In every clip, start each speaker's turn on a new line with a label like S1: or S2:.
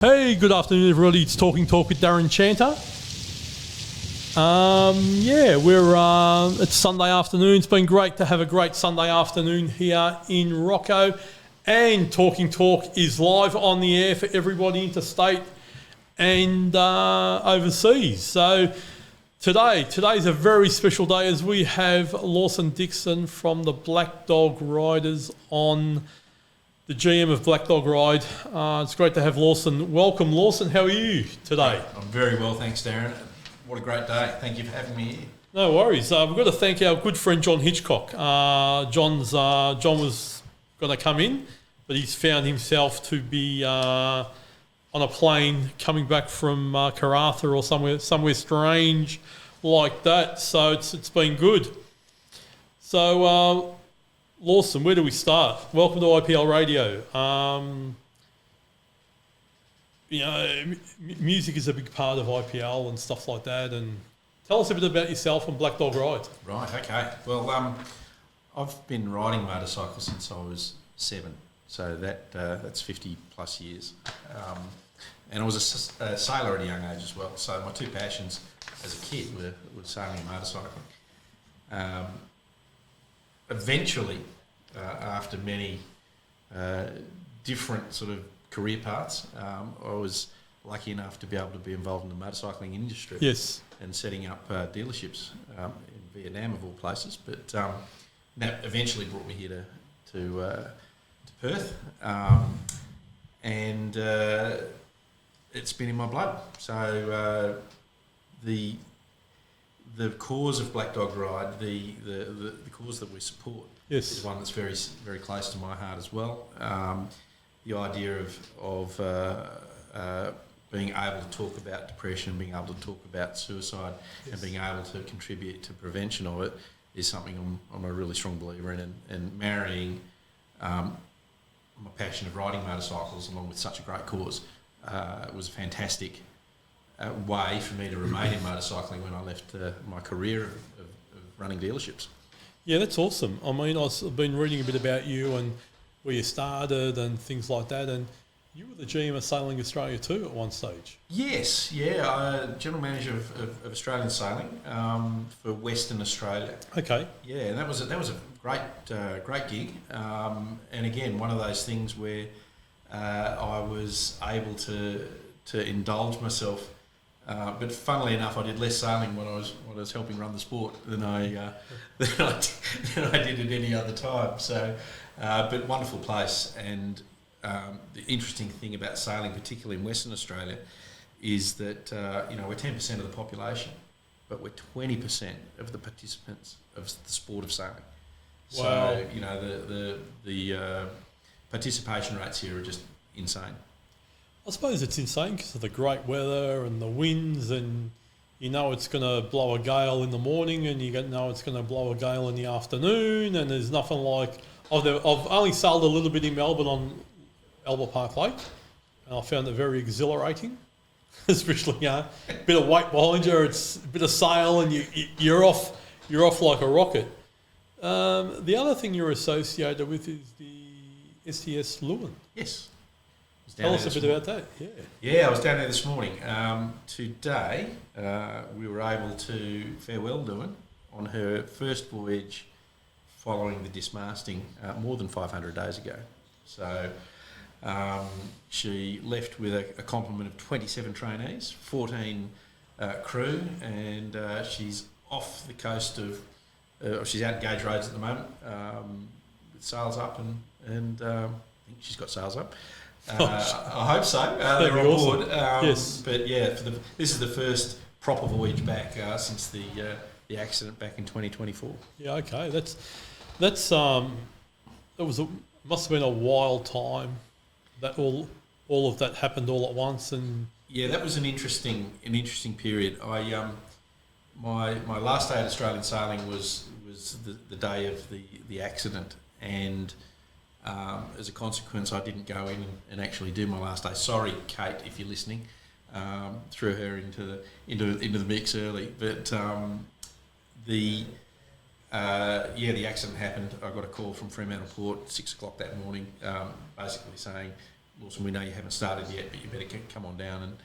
S1: Hey, good afternoon, everybody. It's Talking Talk with Darren Chanter. It's Sunday afternoon. It's been great to have a great Sunday afternoon here in Rocco. And Talking Talk is live on the air for everybody interstate and overseas. So today's a very special day as we have Lawson Dixon from the Black Dog Riders on, the GM of Black Dog Ride. It's great to have Lawson. Welcome, Lawson. How are you today?
S2: I'm very well, thanks, Darren. What a great day. Thank you for having me here.
S1: No worries. We've got to thank our good friend John Hitchcock. John was going to come in, but he's found himself to be on a plane coming back from Karratha or somewhere strange like that. So it's been good. So, Lawson, where do we start? Welcome to IPL Radio. Music is a big part of IPL and stuff like that. And tell us a bit about yourself and Black Dog Ride.
S2: Right, okay. Well, I've been riding motorcycles since I was 7, so that's 50 plus years. And I was a sailor at a young age as well. So my two passions as a kid were sailing and motorcycling. Eventually, after many different sort of career paths, I was lucky enough to be able to be involved in the motorcycling industry.
S1: Yes. And
S2: setting up dealerships in Vietnam, of all places. But that eventually brought me here to Perth, and it's been in my blood. So the cause of Black Dog Ride, the cause that we support,
S1: yes,
S2: is one that's very, very close to my heart as well. The idea of being able to talk about depression, being able to talk about suicide, yes, and being able to contribute to prevention of it is something I'm a really strong believer in. And marrying my passion of riding motorcycles along with such a great cause was a fantastic way for me to remain in motorcycling when I left my career of running dealerships.
S1: Yeah, that's awesome. I mean, I've been reading a bit about you and where you started and things like that, and you were the GM of Sailing Australia too at one stage. Yes,
S2: yeah, General Manager of Australian Sailing for Western Australia.
S1: Okay.
S2: Yeah, and that was a great gig, and again, one of those things where I was able to indulge myself. But funnily enough, I did less sailing when I was helping run the sport than I did at any other time. So, but wonderful place. And the interesting thing about sailing, particularly in Western Australia, is that we're 10% of the population, but we're 20% of the participants of the sport of sailing.
S1: Wow.
S2: So the participation rates here are just insane.
S1: I suppose it's insane because of the great weather and the winds, and it's going to blow a gale in the morning, and you know it's going to blow a gale in the afternoon, and there's nothing like. I've only sailed a little bit in Melbourne on Albert Park Lake, and I found it very exhilarating, especially a bit of weight behind you, it's a bit of sail, and you're off like a rocket. The other thing you're associated with is the STS Lewin.
S2: Yes.
S1: Tell us a bit about that.
S2: Yeah, I was down there this morning. Today, we were able to farewell Lewin on her first voyage following the dismasting more than 500 days ago. So she left with a complement of 27 trainees, 14 crew, and she's off the coast of. She's out at Gauge Roads at the moment, with sails up, and I think she's got sails up. I hope so. They're on board.
S1: Yes.
S2: But yeah, this is the first proper voyage back since the accident back in 2024.
S1: Yeah. Okay. Must have been a wild time. That all of that happened all at once, and
S2: yeah, that was an interesting period. My last day at Australian Sailing was the day of the accident, and as a consequence, I didn't go in and actually do my last day. Sorry, Kate, if you're listening. Threw her into the mix early, but the accident happened. I got a call from Fremantle Port 6 o'clock that morning, basically saying Lawson, we know you haven't started yet, but you better come on down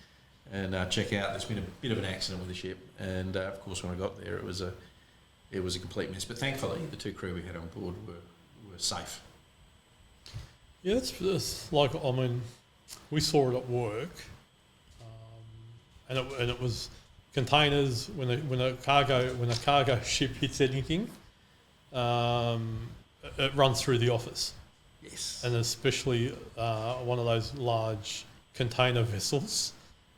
S2: and check out. There's been a bit of an accident with the ship, and of course when I got there, it was a complete mess. But thankfully, the 2 crew we had on board were safe.
S1: Yeah, it's like, I mean, we saw it at work, and it was containers. When a cargo ship hits anything, it runs through the office.
S2: Yes.
S1: And especially one of those large container vessels,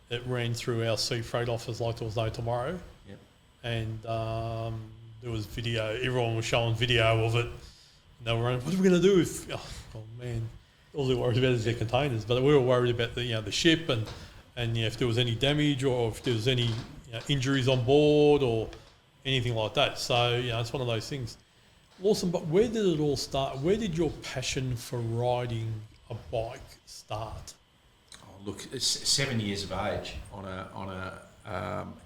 S1: it ran through our sea freight office like there was no tomorrow.
S2: Yep.
S1: And there was video. Everyone was showing video of it. And they were running, what are we going to do if? Oh man, all they're worried about is their containers. But we were worried about the ship and if there was any damage or if there was any injuries on board or anything like that. So it's one of those things. Lawson, but where did it all start? Where did your passion for riding a bike start?
S2: Oh, look, it's 7 years of age on a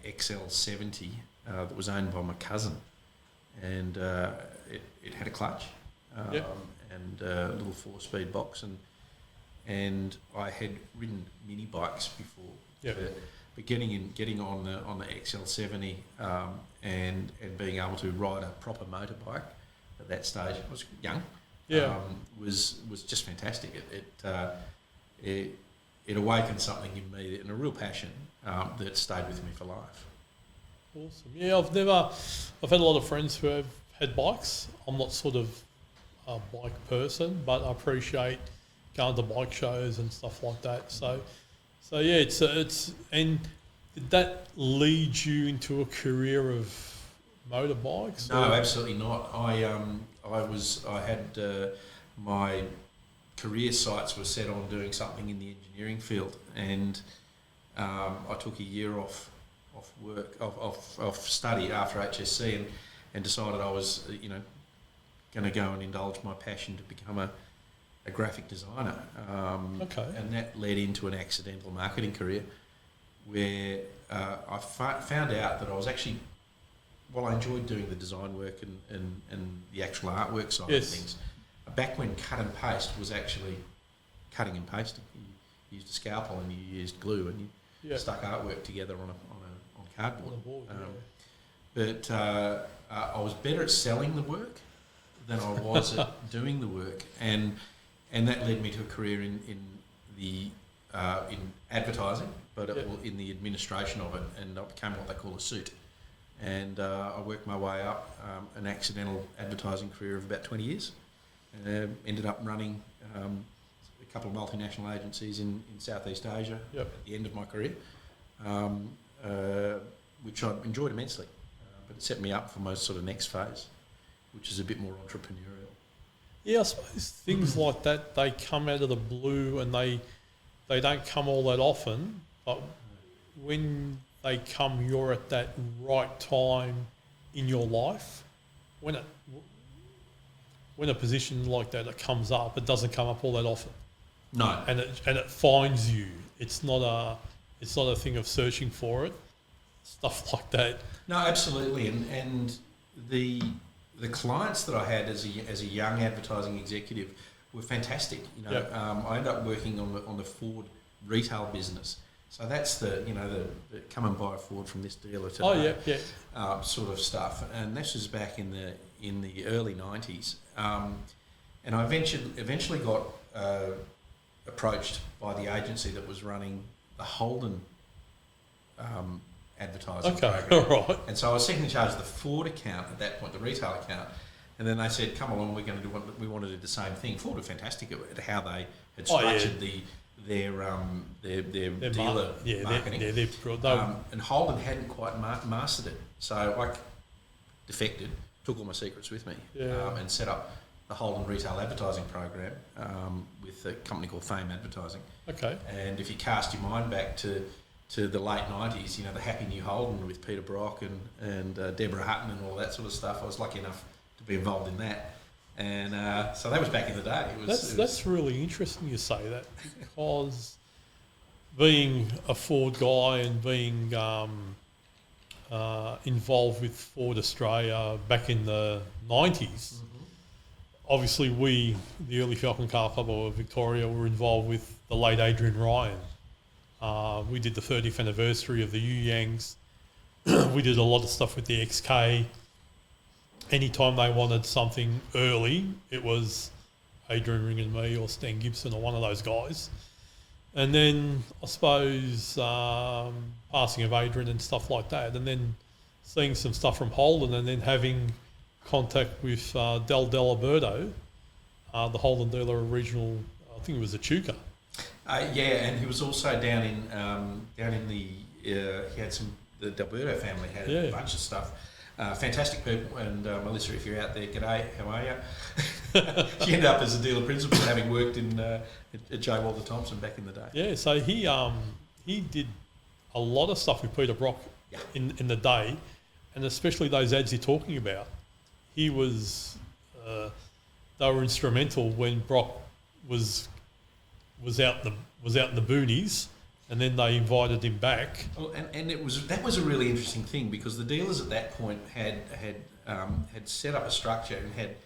S2: XL70 that was owned by my cousin, and it had a clutch and a little 4-speed box, and I had ridden mini bikes before.
S1: Yep.
S2: But getting on the XL70 and being able to ride a proper motorbike at that stage, I was young. Was just fantastic. It awakened something in me and a real passion that stayed with me for life.
S1: Awesome. Yeah, I've had a lot of friends who have had bikes. I'm not sort of a bike person, but I appreciate going to bike shows and stuff like that. So yeah, it's and did that lead you into a career of motorbikes?
S2: No, absolutely not. I had my career sights were set on doing something in the engineering field, and I took a year off study after HSC and decided I was going to go and indulge my passion to become a graphic designer. And that led into an accidental marketing career where I found out that I was actually, while I enjoyed doing the design work and the actual artwork side of things, back when cut and paste was actually cutting and pasting. You used a scalpel and you used glue and you stuck artwork together on cardboard. But I was better at selling the work than I was at doing the work, and that led me to a career in advertising, but in the administration of it, and I became what they call a suit. And I worked my way up an accidental advertising career of about 20 years. Ended up running a couple of multinational agencies in Southeast Asia at the end of my career, which I enjoyed immensely. But it set me up for my sort of next phase, which is a bit more entrepreneurial.
S1: Yeah, I suppose things like that, they come out of the blue and they don't come all that often, but when they come, you're at that right time in your life. When a position like that comes up, it doesn't come up all that often.
S2: No.
S1: And it finds you. It's not a thing of searching for it. Stuff like that.
S2: No, absolutely. And the clients that I had as a young advertising executive were fantastic. I ended up working on the Ford retail business. So that's the come and buy a Ford from this dealer today. Sort of stuff. And this was back in the early 90s. And I eventually got approached by the agency that was running the Holden advertising program.
S1: All right.
S2: And so I was second in charge of the Ford account at that point, the retail account. And then they said, "Come along, we want to do the same thing." Ford were fantastic at how they had structured their dealer marketing. And Holden hadn't quite mastered it, so I defected, took all my secrets with me, and set up the Holden retail advertising program with a company called Fame Advertising.
S1: Okay.
S2: And if you cast your mind back to the late 90s, the Happy New Holden with Peter Brock and Deborah Hutton and all that sort of stuff, I was lucky enough to be involved in that. And so that was back in the day.
S1: That's really interesting you say that, because being a Ford guy and being involved with Ford Australia back in the 90s, obviously we, the early Falcon Car Club of Victoria, were involved with the late Adrian Ryan. We did the 30th anniversary of the Yu Yangs. We did a lot of stuff with the XK. Anytime they wanted something early, it was Adrian ringing me or Stan Gibson or one of those guys. And then I suppose passing of Adrian and stuff like that, and then seeing some stuff from Holden, and then having contact with Del Alberto, the Holden dealer regional, I think it was Echuca.
S2: And he was also down in the he had the Alberto family had a bunch of stuff. Fantastic people, and Melissa, if you're out there, g'day, how are you? She ended up as a dealer principal, having worked at J. Walter Thompson back in the day.
S1: Yeah, so he did a lot of stuff with Peter Brock in the day, and especially those ads you're talking about. He was they were instrumental when Brock was out in the boonies, and then they invited him back.
S2: Well, and that was a really interesting thing, because the dealers at that point had set up a structure and had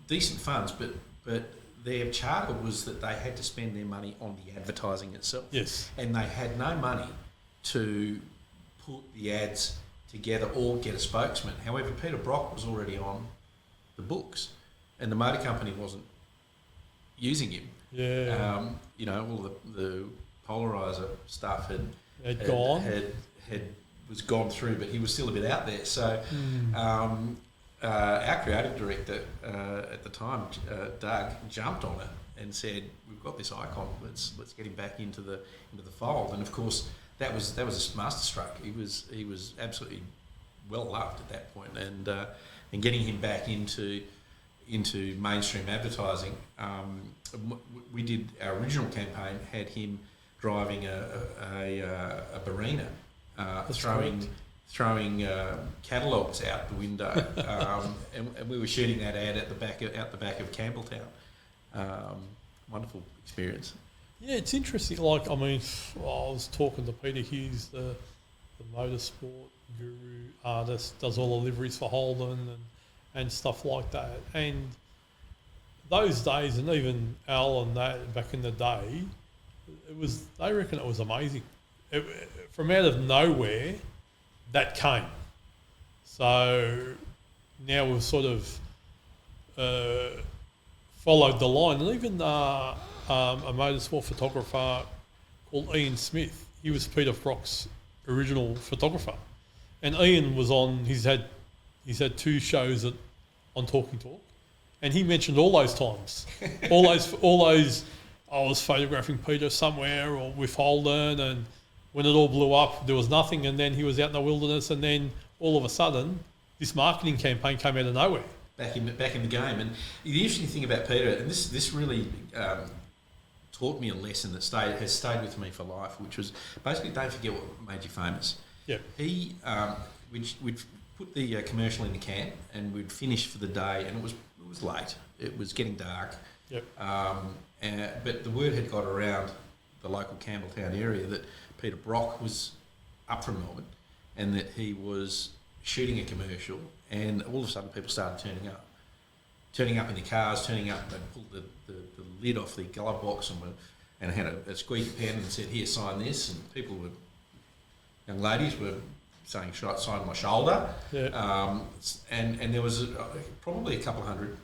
S2: decent funds, but their charter was that they had to spend their money on the advertising itself.
S1: Yes.
S2: And they had no money to put the ads together or get a spokesman. However, Peter Brock was already on the books, and the motor company wasn't using him.
S1: Yeah.
S2: All the polarizer stuff had was gone through, but he was still a bit out there. So our creative director at the time, Doug, jumped on it and said, "We've got this icon. Let's get him back into the fold." And of course, that was a masterstroke. He was absolutely well loved at that point, and getting him back into mainstream advertising. We did our original campaign, had him driving a Barina, throwing catalogues out the window, and we were shooting that ad out the back of Campbelltown. Wonderful experience.
S1: Yeah, it's interesting. I was talking to Peter Hughes, the motorsport guru artist, does all the liveries for Holden and stuff like that. And those days, and even Al and that back in the day, they reckon it was amazing. From out of nowhere, that came. So now we've sort of followed the line. And even a motorsport photographer called Ian Smith, he was Peter Brock's original photographer. And Ian was on, he's had 2 shows on Talking Talk, and he mentioned all those times. all those I was photographing Peter somewhere or with Holden, and when it all blew up, there was nothing, and then he was out in the wilderness, and then all of a sudden, this marketing campaign came out of nowhere.
S2: Back in the game. And the interesting thing about Peter, and this really taught me a lesson that has stayed with me for life, which was basically, don't forget what made you famous.
S1: Yeah.
S2: He, we'd put the commercial in the can, and we'd finish for the day, and it was late. It was getting dark.
S1: Yep.
S2: But the word had got around the local Campbelltown area that Peter Brock was up from Melbourne, and that he was shooting a commercial, and all of a sudden people started turning up in the cars, they pulled the lid off the glove box and had a squeaky pen and said, "Here, sign this," and young ladies were saying, "Should I sign my shoulder?"
S1: Yeah.
S2: And there was probably a couple of hundred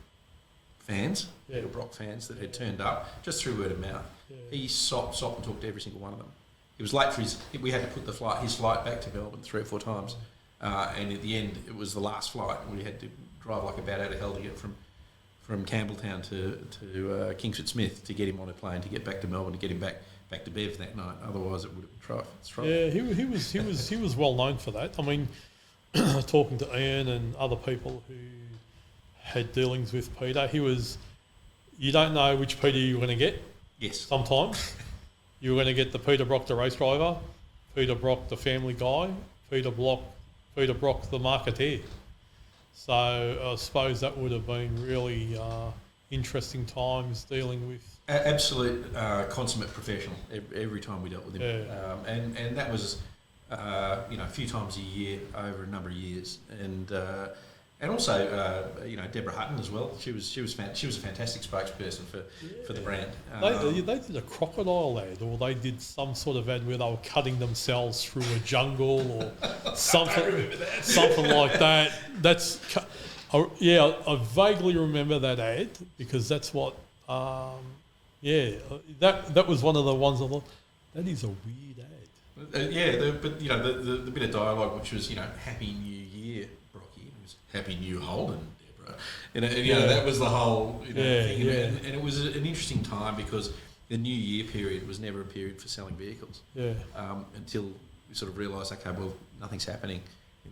S2: fans, Peter Brock fans, that had turned up just through word of mouth. Yeah. He stopped and talked to every single one of them. He was late for we had to put his flight back to Melbourne 3 or 4 times. And at the end, it was the last flight. We had to drive like a bat out of hell to get from Campbelltown to Kingsford Smith to get him on a plane to get back to Melbourne, to get him back to Bev that night. Otherwise, it would have been trife.
S1: Yeah, he was well known for that. I mean, talking to Ian and other people who had dealings with Peter, you don't know which Peter you're going to get.
S2: Yes.
S1: Sometimes you're going to get the Peter Brock, the race driver, Peter Brock, the family guy, Peter Brock, the marketeer. So I suppose that would have been really interesting times dealing with...
S2: Absolute consummate professional every time we dealt with him.
S1: Yeah.
S2: And that was, a few times a year over a number of years. And And also, Deborah Hutton as well. She was a fantastic spokesperson for the brand.
S1: They did a crocodile ad, or they did some sort of ad where they were cutting themselves through a jungle or something, something like that. I vaguely remember that ad because that's what. That was one of the ones I thought that is a weird ad.
S2: The bit of dialogue which was Happy New Year. Happy New Holden, Deborah. That was the whole thing. And it was an interesting time because the New Year period was never a period for selling vehicles.
S1: Yeah.
S2: Until we sort of realised, okay, well, nothing's happening in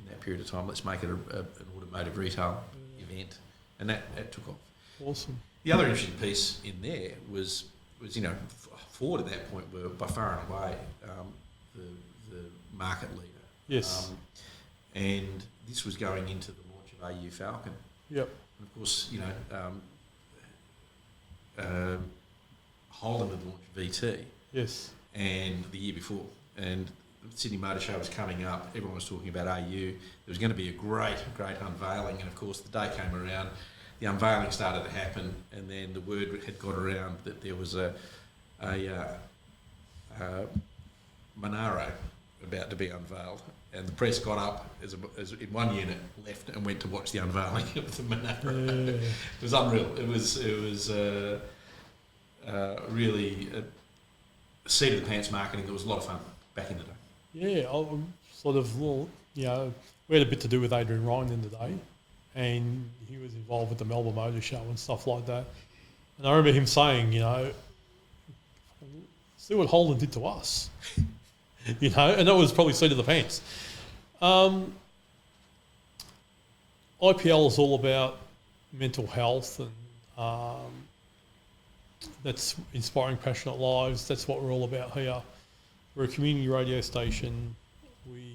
S2: that period of time. Let's make it an automotive retail event, and that took off.
S1: Awesome.
S2: The other interesting piece in there was Ford at that point were by far and away the market leader.
S1: Yes.
S2: And this was going into the launch of AU Falcon.
S1: Yep.
S2: And of course, Holden had launched VT.
S1: Yes.
S2: And the year before, and the Sydney Motor Show was coming up. Everyone was talking about AU. There was going to be a great unveiling, and of course, the day came around. The unveiling started to happen, and then the word had got around that there was a Monaro about to be unveiled. And the press got up as in one unit, left and went to watch the unveiling of the Monaro. Yeah. It was unreal. It was really seat of the pants marketing. It was a lot of fun back in the day.
S1: Yeah, we had a bit to do with Adrian Ryan in the day, and he was involved with the Melbourne Motor Show and stuff like that. And I remember him saying, see what Holden did to us. And that was probably seat of the pants. IPL is all about mental health, and that's inspiring passionate lives. That's what we're all about here. We're a community radio station. We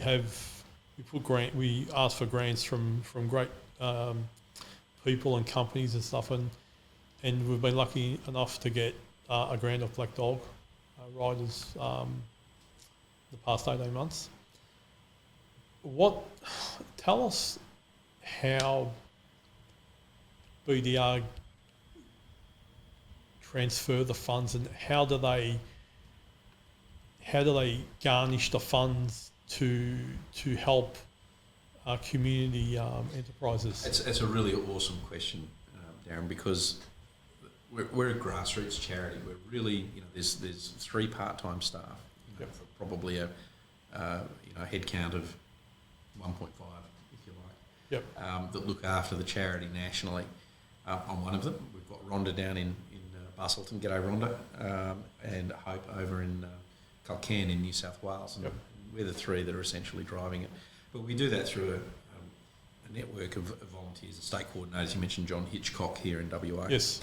S1: ask for grants from great people and companies and stuff, and we've been lucky enough to get a grant off Black Dog riders the past 18 months. Tell us how BDR transfer the funds, and how do they garnish the funds to help community enterprises?
S2: It's a really awesome question, Darren, because we're a grassroots charity. We're really, there's 3 part-time staff,
S1: yep,
S2: for probably a head count of 1.5, if you like,
S1: yep,
S2: that look after the charity nationally. I'm one of them. We've got Rhonda down in Bustleton. G'day, Rhonda, and Hope over in Culcairn in New South Wales. And
S1: yep,
S2: we're the 3 that are essentially driving it. But we do that through a network of volunteers and state coordinators. You mentioned John Hitchcock here in WA.
S1: Yes.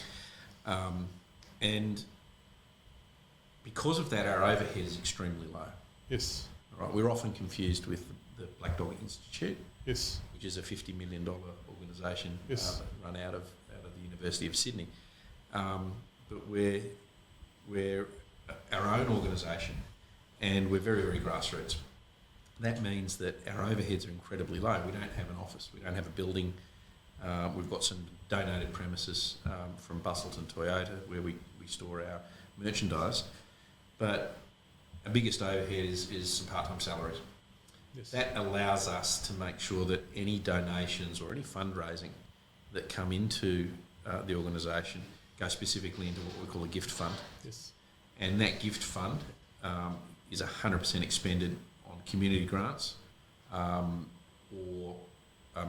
S2: And because of that, our overhead is extremely low.
S1: Yes.
S2: Right. We're often confused with the Black Dog Institute.
S1: Yes.
S2: Which is a $50 million organisation,
S1: yes,
S2: run out of the University of Sydney. But we're our own organisation, and we're very, very grassroots. That means that our overheads are incredibly low. We don't have an office. We don't have a building. We've got some donated premises from Bustleton Toyota where we store our merchandise. But our biggest overhead is some part-time salaries.
S1: Yes.
S2: That allows us to make sure that any donations or any fundraising that come into the organisation go specifically into what we call a gift fund.
S1: Yes.
S2: And that gift fund is 100% expended on community grants or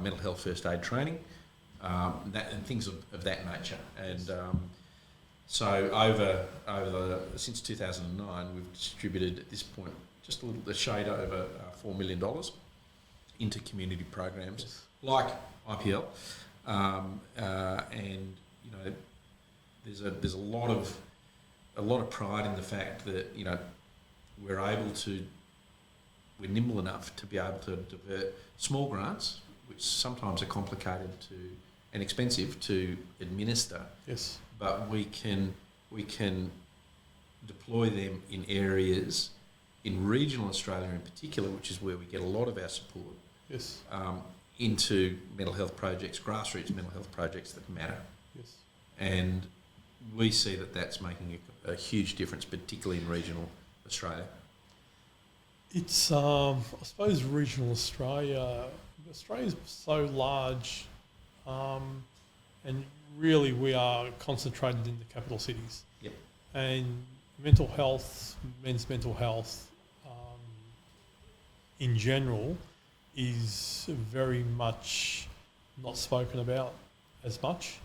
S2: mental health first aid training, and things of that nature. And so since 2009, we've distributed at this point just a shade over $4 million into community programs like IPL, and there's a lot of pride in the fact that we're nimble enough to be able to divert small grants, which sometimes are complicated and expensive to administer.
S1: Yes.
S2: But we can deploy them in areas in regional Australia in particular, which is where we get a lot of our support.
S1: Yes.
S2: into mental health projects, grassroots mental health projects that matter.
S1: Yes.
S2: And we see that that's making a huge difference, particularly in regional Australia.
S1: It's, I suppose, regional Australia. Australia's so large, and really we are concentrated in the capital cities.
S2: Yep.
S1: And mental health, men's mental health, in general, is very much not spoken about as much.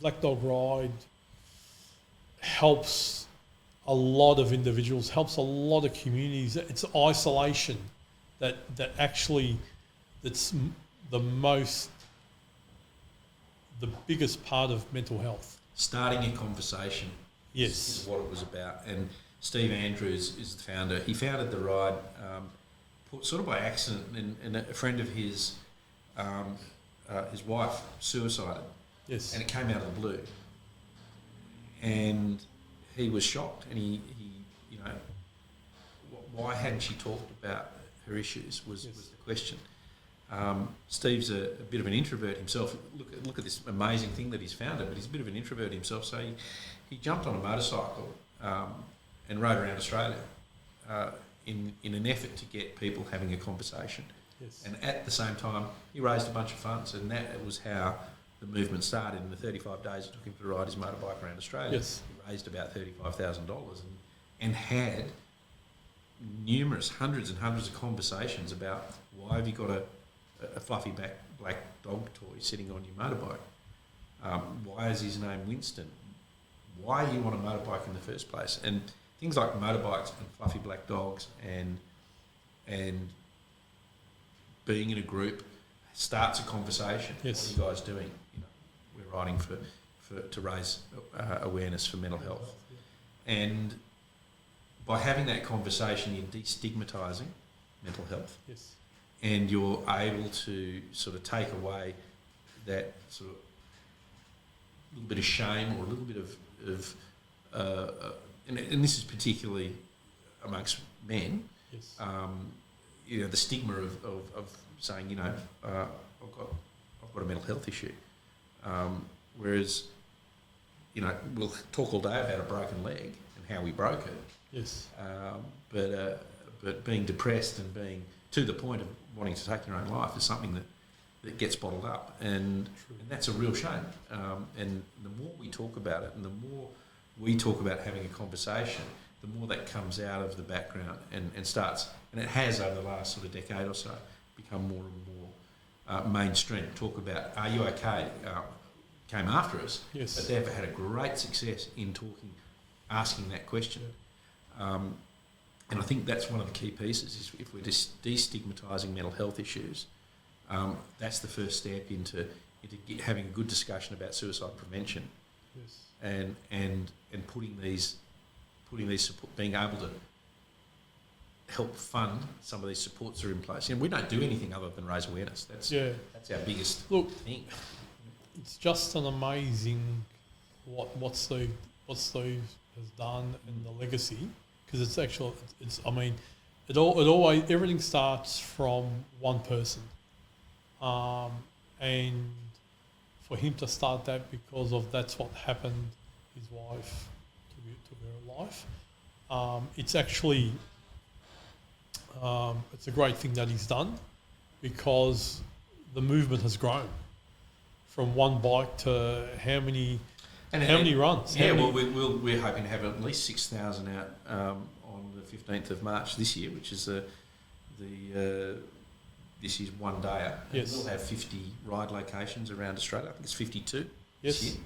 S1: Black Dog Ride helps a lot of individuals, helps a lot of communities. It's isolation that's the biggest part of mental health.
S2: Starting a conversation is what it was about. And Steve Andrews is the founder. He founded the ride sort of by accident, and a friend of his wife suicided.
S1: Yes.
S2: And it came out of the blue. And he was shocked, and he why hadn't she talked about her issues was the question. Steve's a bit of an introvert himself. Look at this amazing thing that he's founded, but he's a bit of an introvert himself. So he jumped on a motorcycle and rode around Australia in an effort to get people having a conversation.
S1: Yes.
S2: And at the same time, he raised a bunch of funds, and that was how the movement started. In the 35 days it took him to ride his motorbike around Australia,
S1: yes,
S2: he raised about $35,000 and had hundreds and hundreds of conversations about why have you got a fluffy black dog toy sitting on your motorbike? Why is his name Winston? Why do you want a motorbike in the first place? And things like motorbikes and fluffy black dogs and being in a group starts a conversation.
S1: Yes.
S2: What are you guys doing? We're riding to raise awareness for mental health. And by having that conversation, you're destigmatising mental health.
S1: Yes.
S2: And you're able to sort of take away that sort of little bit of shame or a little bit of and this is particularly amongst men.
S1: Yes.
S2: The stigma of saying, I've got a mental health issue, whereas, we'll talk all day about a broken leg and how we broke it. Yes. But being depressed and being to the point of wanting to take your own life is something that gets bottled up, and that's a real shame. And the more we talk about it, and the more we talk about having a conversation, the more that comes out of the background and starts, and it has over the last sort of decade or so, become more and more mainstream. Talk about, are you okay? Came after us,
S1: yes,
S2: but they've had a great success in asking that question. And I think that's one of the key pieces, is if we're just destigmatising mental health issues, that's the first step into having a good discussion about suicide prevention. Yes. And putting these support, being able to help fund some of these supports that are in place. And we don't do anything other than raise awareness. That's our biggest thing.
S1: It's just an amazing what Steve has done and the legacy, because it always, everything starts from one person, and for him to start that because of that's what happened, his wife took her life. It's actually it's a great thing that he's done, because the movement has grown from one bike to how many runs?
S2: We're hoping to have at least 6,000 out on the 15th of March this year, which is this year's one day.
S1: Yes.
S2: We'll have 50 ride locations around Australia. I think it's 52 this year.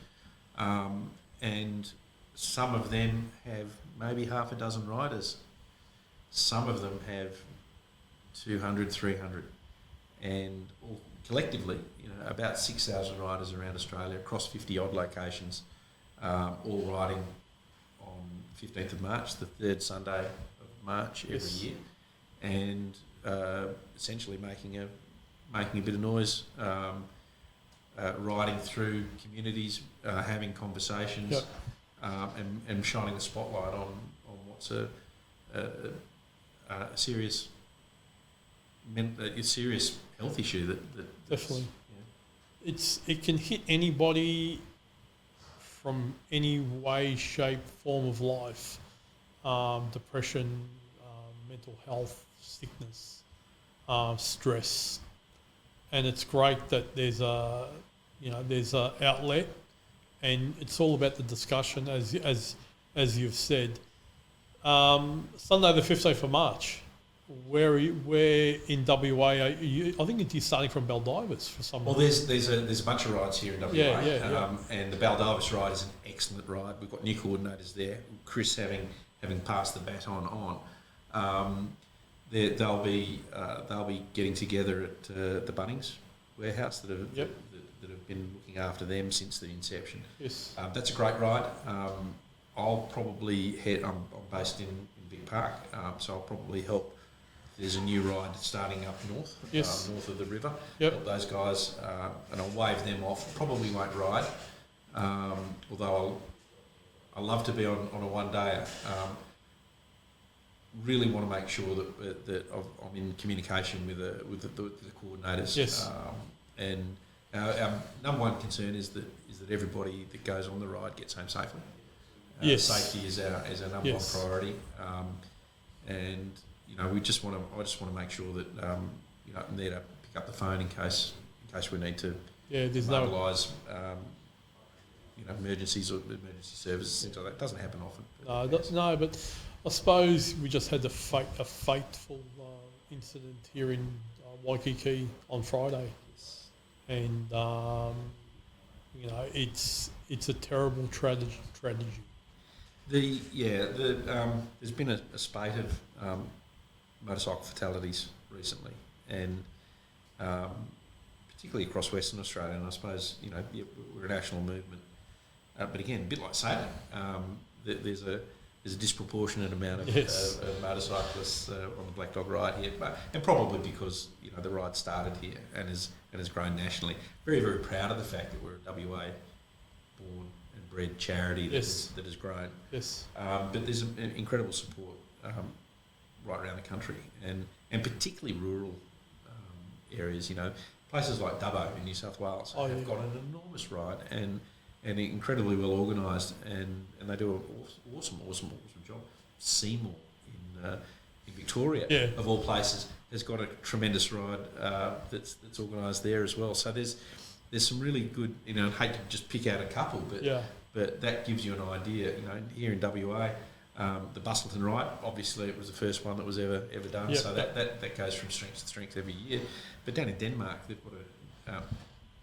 S2: And some of them have maybe half a dozen riders. Some of them have 200, 300. And collectively, about 6,000 riders around Australia across 50 odd locations, all riding on 15th of March, the third Sunday of March every year, and essentially making a bit of noise, riding through communities, having conversations, and shining the spotlight on what's a serious a serious health issue that
S1: Definitely. It can hit anybody from any way, shape, form of life. Depression, mental health, sickness, stress, and it's great that there's a outlet, and it's all about the discussion, as you've said. Sunday the 15th of March. Where in WA are you? I think you're starting from Baldivis for some.
S2: Well, there's a bunch of rides here in WA,
S1: yeah.
S2: And the Baldivis ride is an excellent ride. We've got new coordinators there. Chris having passed the baton on. They'll be getting together at the Bunnings warehouse that have been looking after them since the inception.
S1: Yes,
S2: that's a great ride. I'll probably head. I'm based in Vic Park, so I'll probably help. There's a new ride starting up north, north of the river. Help those guys, and I'll wave them off. Probably won't ride, although I love to be on a one-dayer. Really want to make sure that I'm in communication with the coordinators.
S1: Yes.
S2: And our number one concern is that everybody that goes on the ride gets home safely. Safety is our number one priority, and I just want to make sure that I'm there to pick up the phone in case we need to mobilise emergencies or emergency services, things like that. It doesn't happen often.
S1: No, but I suppose we just had a fateful incident here in Waikiki on Friday, and it's a terrible tragedy.
S2: There's been a spate of motorcycle fatalities recently, and particularly across Western Australia. And I suppose we're a national movement, but again, a bit like sailing, there's a disproportionate amount of motorcyclists on the Black Dog ride here, and probably because the ride started here and has grown nationally. Very, very proud of the fact that we're a WA born and bred charity that has grown.
S1: Yes.
S2: But there's an incredible support right around the country, and particularly rural areas. Places like Dubbo in New South Wales have got an enormous ride and incredibly well organised, and they do an awesome job. Seymour in Victoria, of all places, has got a tremendous ride that's organised there as well. So there's some really good. I'd hate to just pick out a couple, but that gives you an idea. Here in WA. The Bustleton ride, obviously, it was the first one that was ever done, so that goes from strength to strength every year. But down in Denmark, they've got a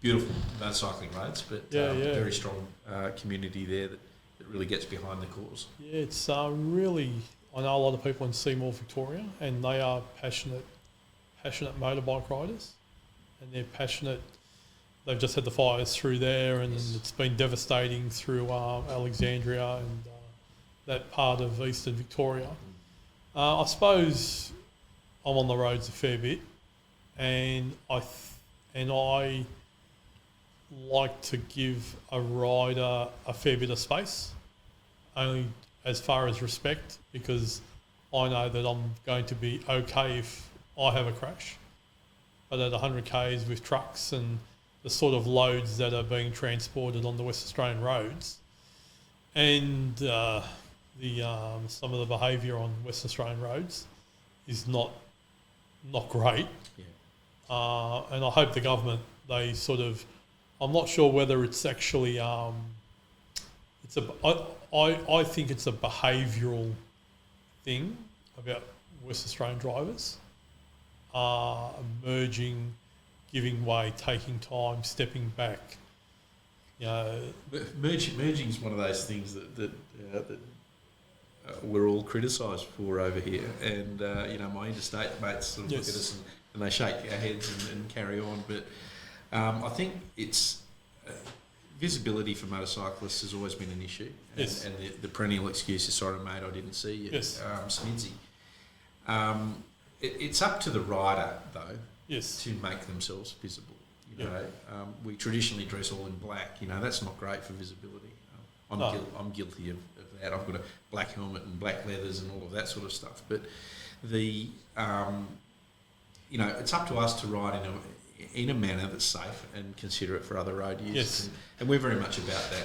S2: beautiful motorcycling roads, but very strong community there that really gets behind the cause. Yeah,
S1: it's really. I know a lot of people in Seymour, Victoria, and they are passionate motorbike riders, and they're passionate. They've just had the fires through there, and it's been devastating through Alexandria and that part of eastern Victoria. I suppose I'm on the roads a fair bit, and I like to give a rider a fair bit of space, only as far as respect, because I know that I'm going to be okay if I have a crash. But at 100 k's with trucks and the sort of loads that are being transported on the West Australian roads, and some of the behaviour on West Australian roads is not great. Yeah. And I hope the government, they sort of, I'm not sure whether it's actually I think it's a behavioural thing about West Australian drivers emerging, giving way, taking time, stepping back.
S2: Merging is one of those things that we're all criticised for over here, and my interstate mates sort of look at us and they shake our heads and carry on. But I think it's visibility for motorcyclists has always been an issue, and the perennial excuse is, sorry mate, I didn't see you, Smidsy. It's up to the rider though to make themselves visible. We traditionally dress all in black. That's not great for visibility. I'm guilty of that. I've got a black helmet and black leathers and all of that sort of stuff. But the it's up to us to ride in a manner that's safe and considerate for other road users.
S1: Yes.
S2: And we're very much about that.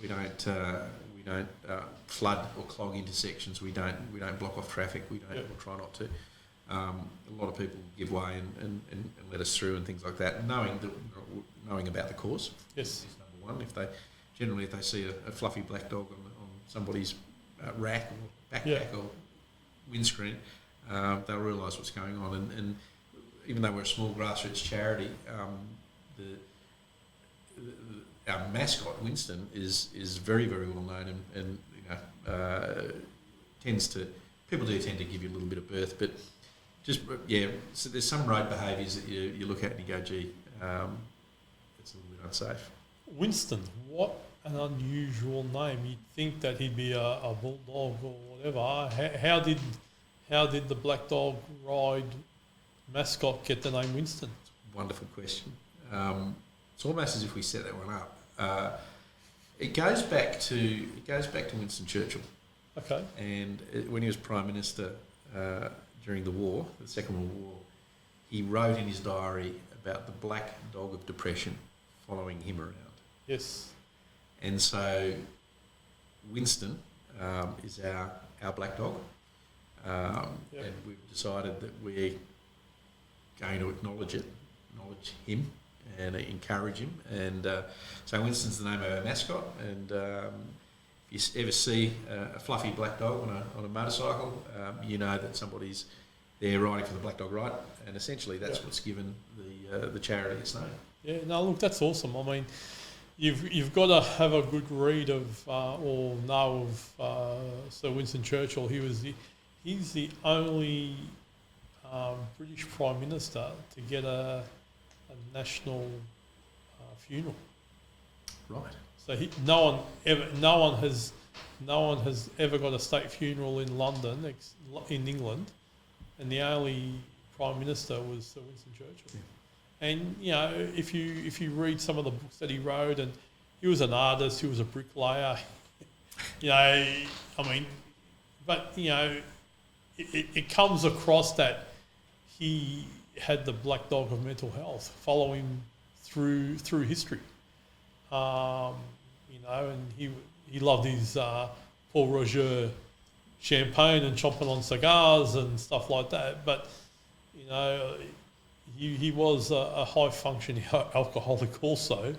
S2: We don't flood or clog intersections. We don't block off traffic. We'll try not to. A lot of people give way and let us through and things like that, knowing about the cause.
S1: Yes.
S2: Is number one. If they see a fluffy black dog on somebody's rack or backpack or windscreen, they'll realise what's going on. And even though we're a small grassroots charity, our mascot Winston is very, very well known, and people do tend to give you a little bit of birth, but so there's some road behaviours that you look at and you go, gee, it's a little bit unsafe.
S1: Winston, what an unusual name. You'd think that he'd be a bulldog or whatever. How did the Black Dog Ride mascot get the name Winston?
S2: Wonderful question. It's almost as if we set that one up. It goes back to Winston Churchill.
S1: Okay.
S2: And when he was Prime Minister during the war, the Second World War, he wrote in his diary about the black dog of depression following him around.
S1: Yes.
S2: And so Winston is our black dog. And we've decided that we're going to acknowledge him and encourage him. And so Winston's the name of our mascot. And if you ever see a fluffy black dog on a motorcycle, you know that somebody's there riding for the Black Dog Ride. And essentially that's what's given the charity its name.
S1: Yeah, no, look, that's awesome. I mean, you've got to have a good read of or know of Sir Winston Churchill. He's the only British Prime Minister to get a national funeral.
S2: Right.
S1: So no one has ever got a state funeral in London, in England, and the only Prime Minister was Sir Winston Churchill. Yeah. And if you read some of the books that he wrote, and he was an artist, he was a bricklayer. It comes across that he had the black dog of mental health follow him through history. And he loved his Paul Roger champagne and chomping on cigars and stuff like that. But he was a high functioning alcoholic also.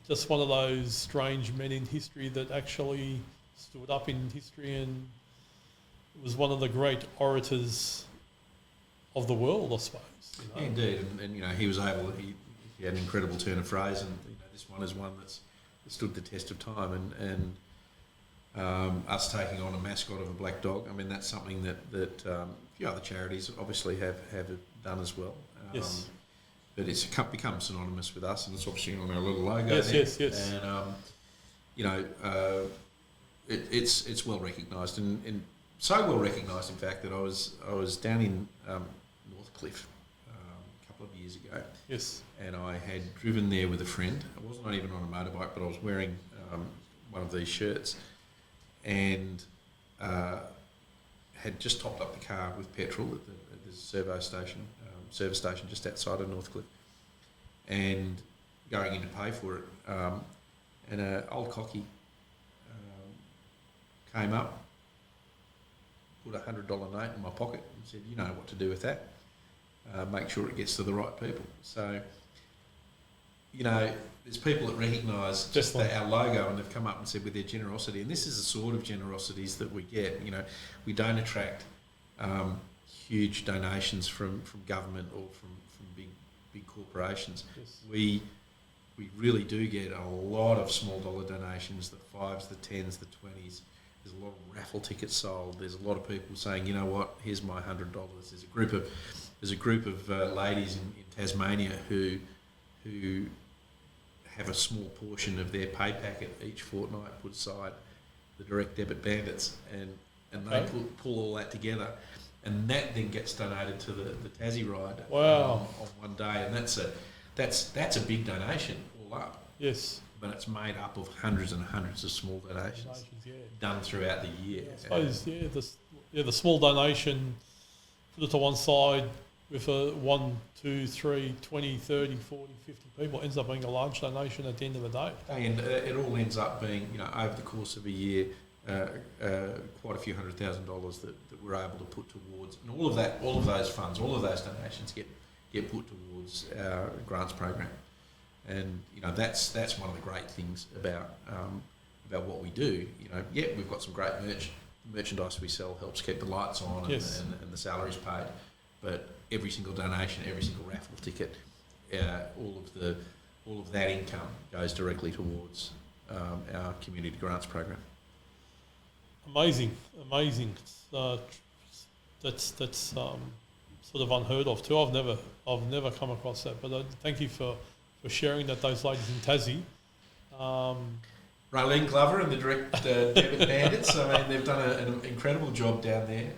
S1: Just one of those strange men in history that actually stood up in history and was one of the great orators of the world, I suppose.
S2: Yeah, indeed, and he was able. He had an incredible turn of phrase, and this one is one that's stood the test of time. And us taking on a mascot of a black dog, I mean, that's something that a few other charities obviously have done as well.
S1: Yes.
S2: But it's become synonymous with us, and it's obviously on our little logo.
S1: Yes.
S2: And it's well recognised, and so well recognised, in fact, that I was down in Northcliffe a couple of years ago.
S1: Yes.
S2: And I had driven there with a friend. I wasn't even on a motorbike, but I was wearing one of these shirts, and had just topped up the car with petrol at the service station just outside of Northcliffe, and going in to pay for it, and an old cocky came up, put $100 note in my pocket and said, "You know what to do with that. Make sure it gets to the right people." So, there's people that recognise just our logo, and they've come up and said with their generosity, and this is the sort of generosities that we get. We don't attract huge donations from government or from big corporations.
S1: Yes.
S2: We really do get a lot of small dollar donations, the 5s, the 10s, the 20s. There's a lot of raffle tickets sold. There's a lot of people saying, "You know what? Here's my $100." There's a group of ladies in Tasmania who have a small portion of their pay packet each fortnight put aside, the direct debit bandits, and they pull all that together, and that then gets donated to the Tassie ride.
S1: Wow.
S2: On one day, and that's a big donation all up.
S1: Yes.
S2: But it's made up of hundreds and hundreds of small donations done throughout the year.
S1: I suppose, the small donation put it to one side with a 1, 2, 3, 20, 30, 40, 50 people. It ends up being a large donation at the end of the day.
S2: And it all ends up being, over the course of a year, quite a few $100,000 that we're able to put towards, and all of those funds, all of those donations get put towards our grants program. And that's one of the great things about what we do. We've got some great merchandise we sell helps keep the lights on and the salaries paid, but every single donation, every single raffle ticket, all of that income goes directly towards our community grants program.
S1: Amazing. That's sort of unheard of too. I've never come across that. But thank you for sharing that. Those ladies in Tassie.
S2: Raylene Glover and the Direct Debit Bandits. I mean, they've done an incredible job down there,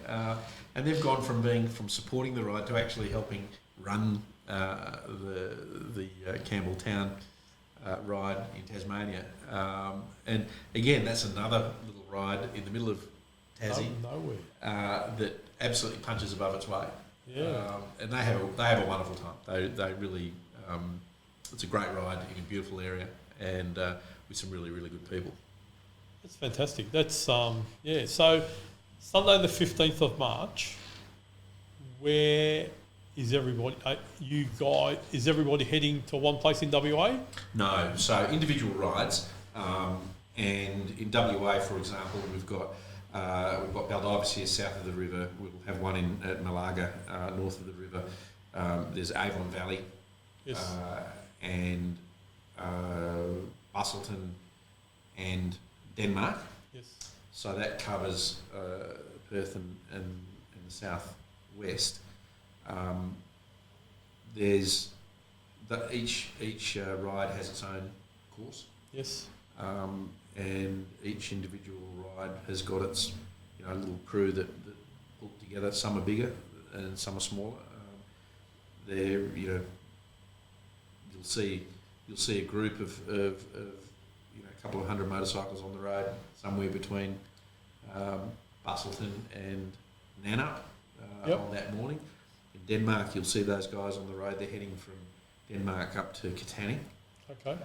S2: and they've gone from supporting the ride to actually helping run the Campbelltown ride in Tasmania. And again, that's another little ride in the middle of Tassie,
S1: nowhere,
S2: that absolutely punches above its weight.
S1: Yeah,
S2: and they have a wonderful time. They really, it's a great ride in a beautiful area and with some really, really good people.
S1: That's fantastic. That's So Sunday the 15th of March. Where is everybody? Is everybody heading to one place in WA?
S2: No. So individual rides, and in WA, for example, we've got Baldivis here south of the river. We'll have one at Malaga north of the river. There's Avon Valley, and Busselton and Denmark. Yes. So that covers Perth and the southwest. There's each ride has its own course.
S1: Yes.
S2: And each individual ride has got its little crew that pulled together. Some are bigger and some are smaller. You'll see a group of a couple of hundred motorcycles on the road somewhere between Busselton and Nannup on that morning. In Denmark, you'll see those guys on the road. They're heading from Denmark up to Katanning. Okay.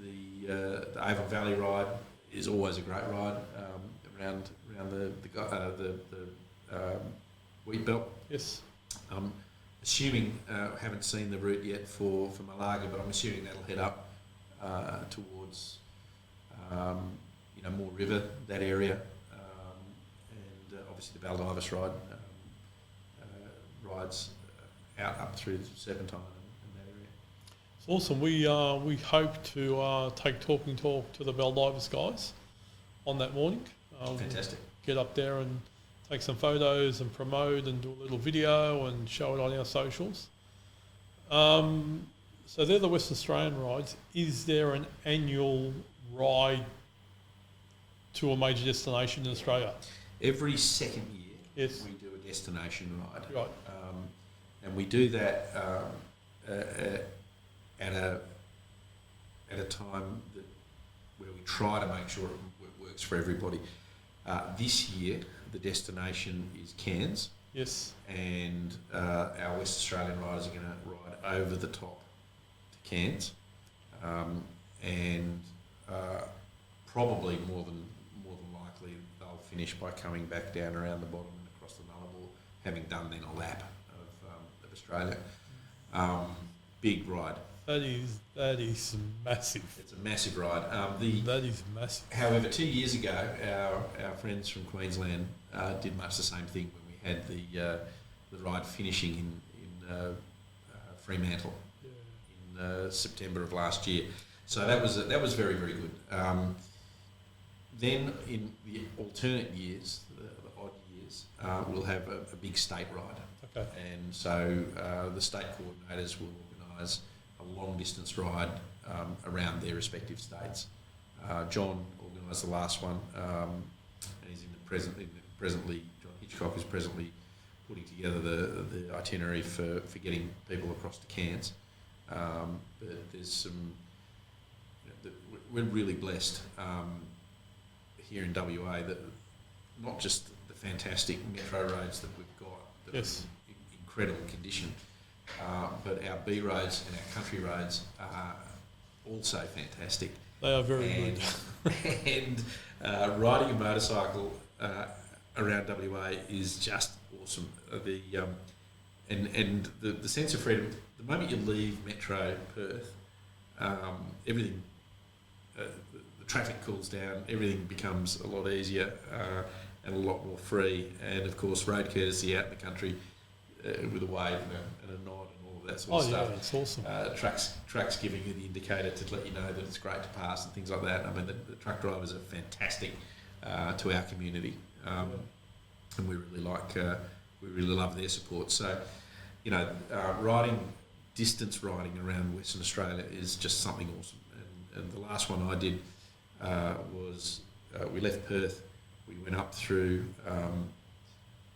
S2: The Avon Valley ride is always a great ride around the wheat belt.
S1: Yes.
S2: Assuming haven't seen the route yet for Malaga, but I'm assuming that'll head up towards more river, that area, and obviously the Baldivis ride rides out up through Serpentine and that area.
S1: It's awesome. We hope to take Talking Talk to the Baldivis guys on that morning.
S2: Fantastic.
S1: Get up there and take some photos and promote and do a little video and show it on our socials. So they're the Western Australian rides. Is there an annual ride to a major destination in Australia?
S2: Every second year, we do a destination ride. Right. And we do that at a time where we try to make sure it works for everybody. This year, the destination is Cairns.
S1: Yes.
S2: And our West Australian riders are going to ride over the top to Cairns, and probably more than likely they'll finish by coming back down around the bottom and across the Nullarbor, having done then a lap of Australia. Big ride.
S1: That is massive.
S2: It's a massive ride.
S1: That is massive.
S2: However, 2 years ago, our friends from Queensland did much the same thing when we had the ride finishing in Fremantle in September of last year. So that was very, very good. Then in the alternate years, the odd years, we'll have a big state ride. Okay. And so the state coordinators will organise a long distance ride around their respective states. John organised the last one, and he's presently John Hitchcock is presently putting together the itinerary for getting people across to Cairns. But there's some. We're really blessed here in WA that not just the fantastic metro roads that we've got, that
S1: Yes.
S2: are in incredible condition. But our B roads and our country roads are also fantastic.
S1: They are very good.
S2: And riding a motorcycle around WA is just awesome. The sense of freedom. The moment you leave Metro Perth, everything, the traffic cools down. Everything becomes a lot easier and a lot more free. And of course, road courtesy out in the country with a wave and a nod and all of that sort of stuff.
S1: Oh yeah, that's awesome.
S2: Trucks giving you the indicator to let you know that it's great to pass and things like that. I mean, the truck drivers are fantastic to our community, and we really love their support. So, you know, distance riding around Western Australia is just something awesome. And the last one I did was we left Perth, we went up through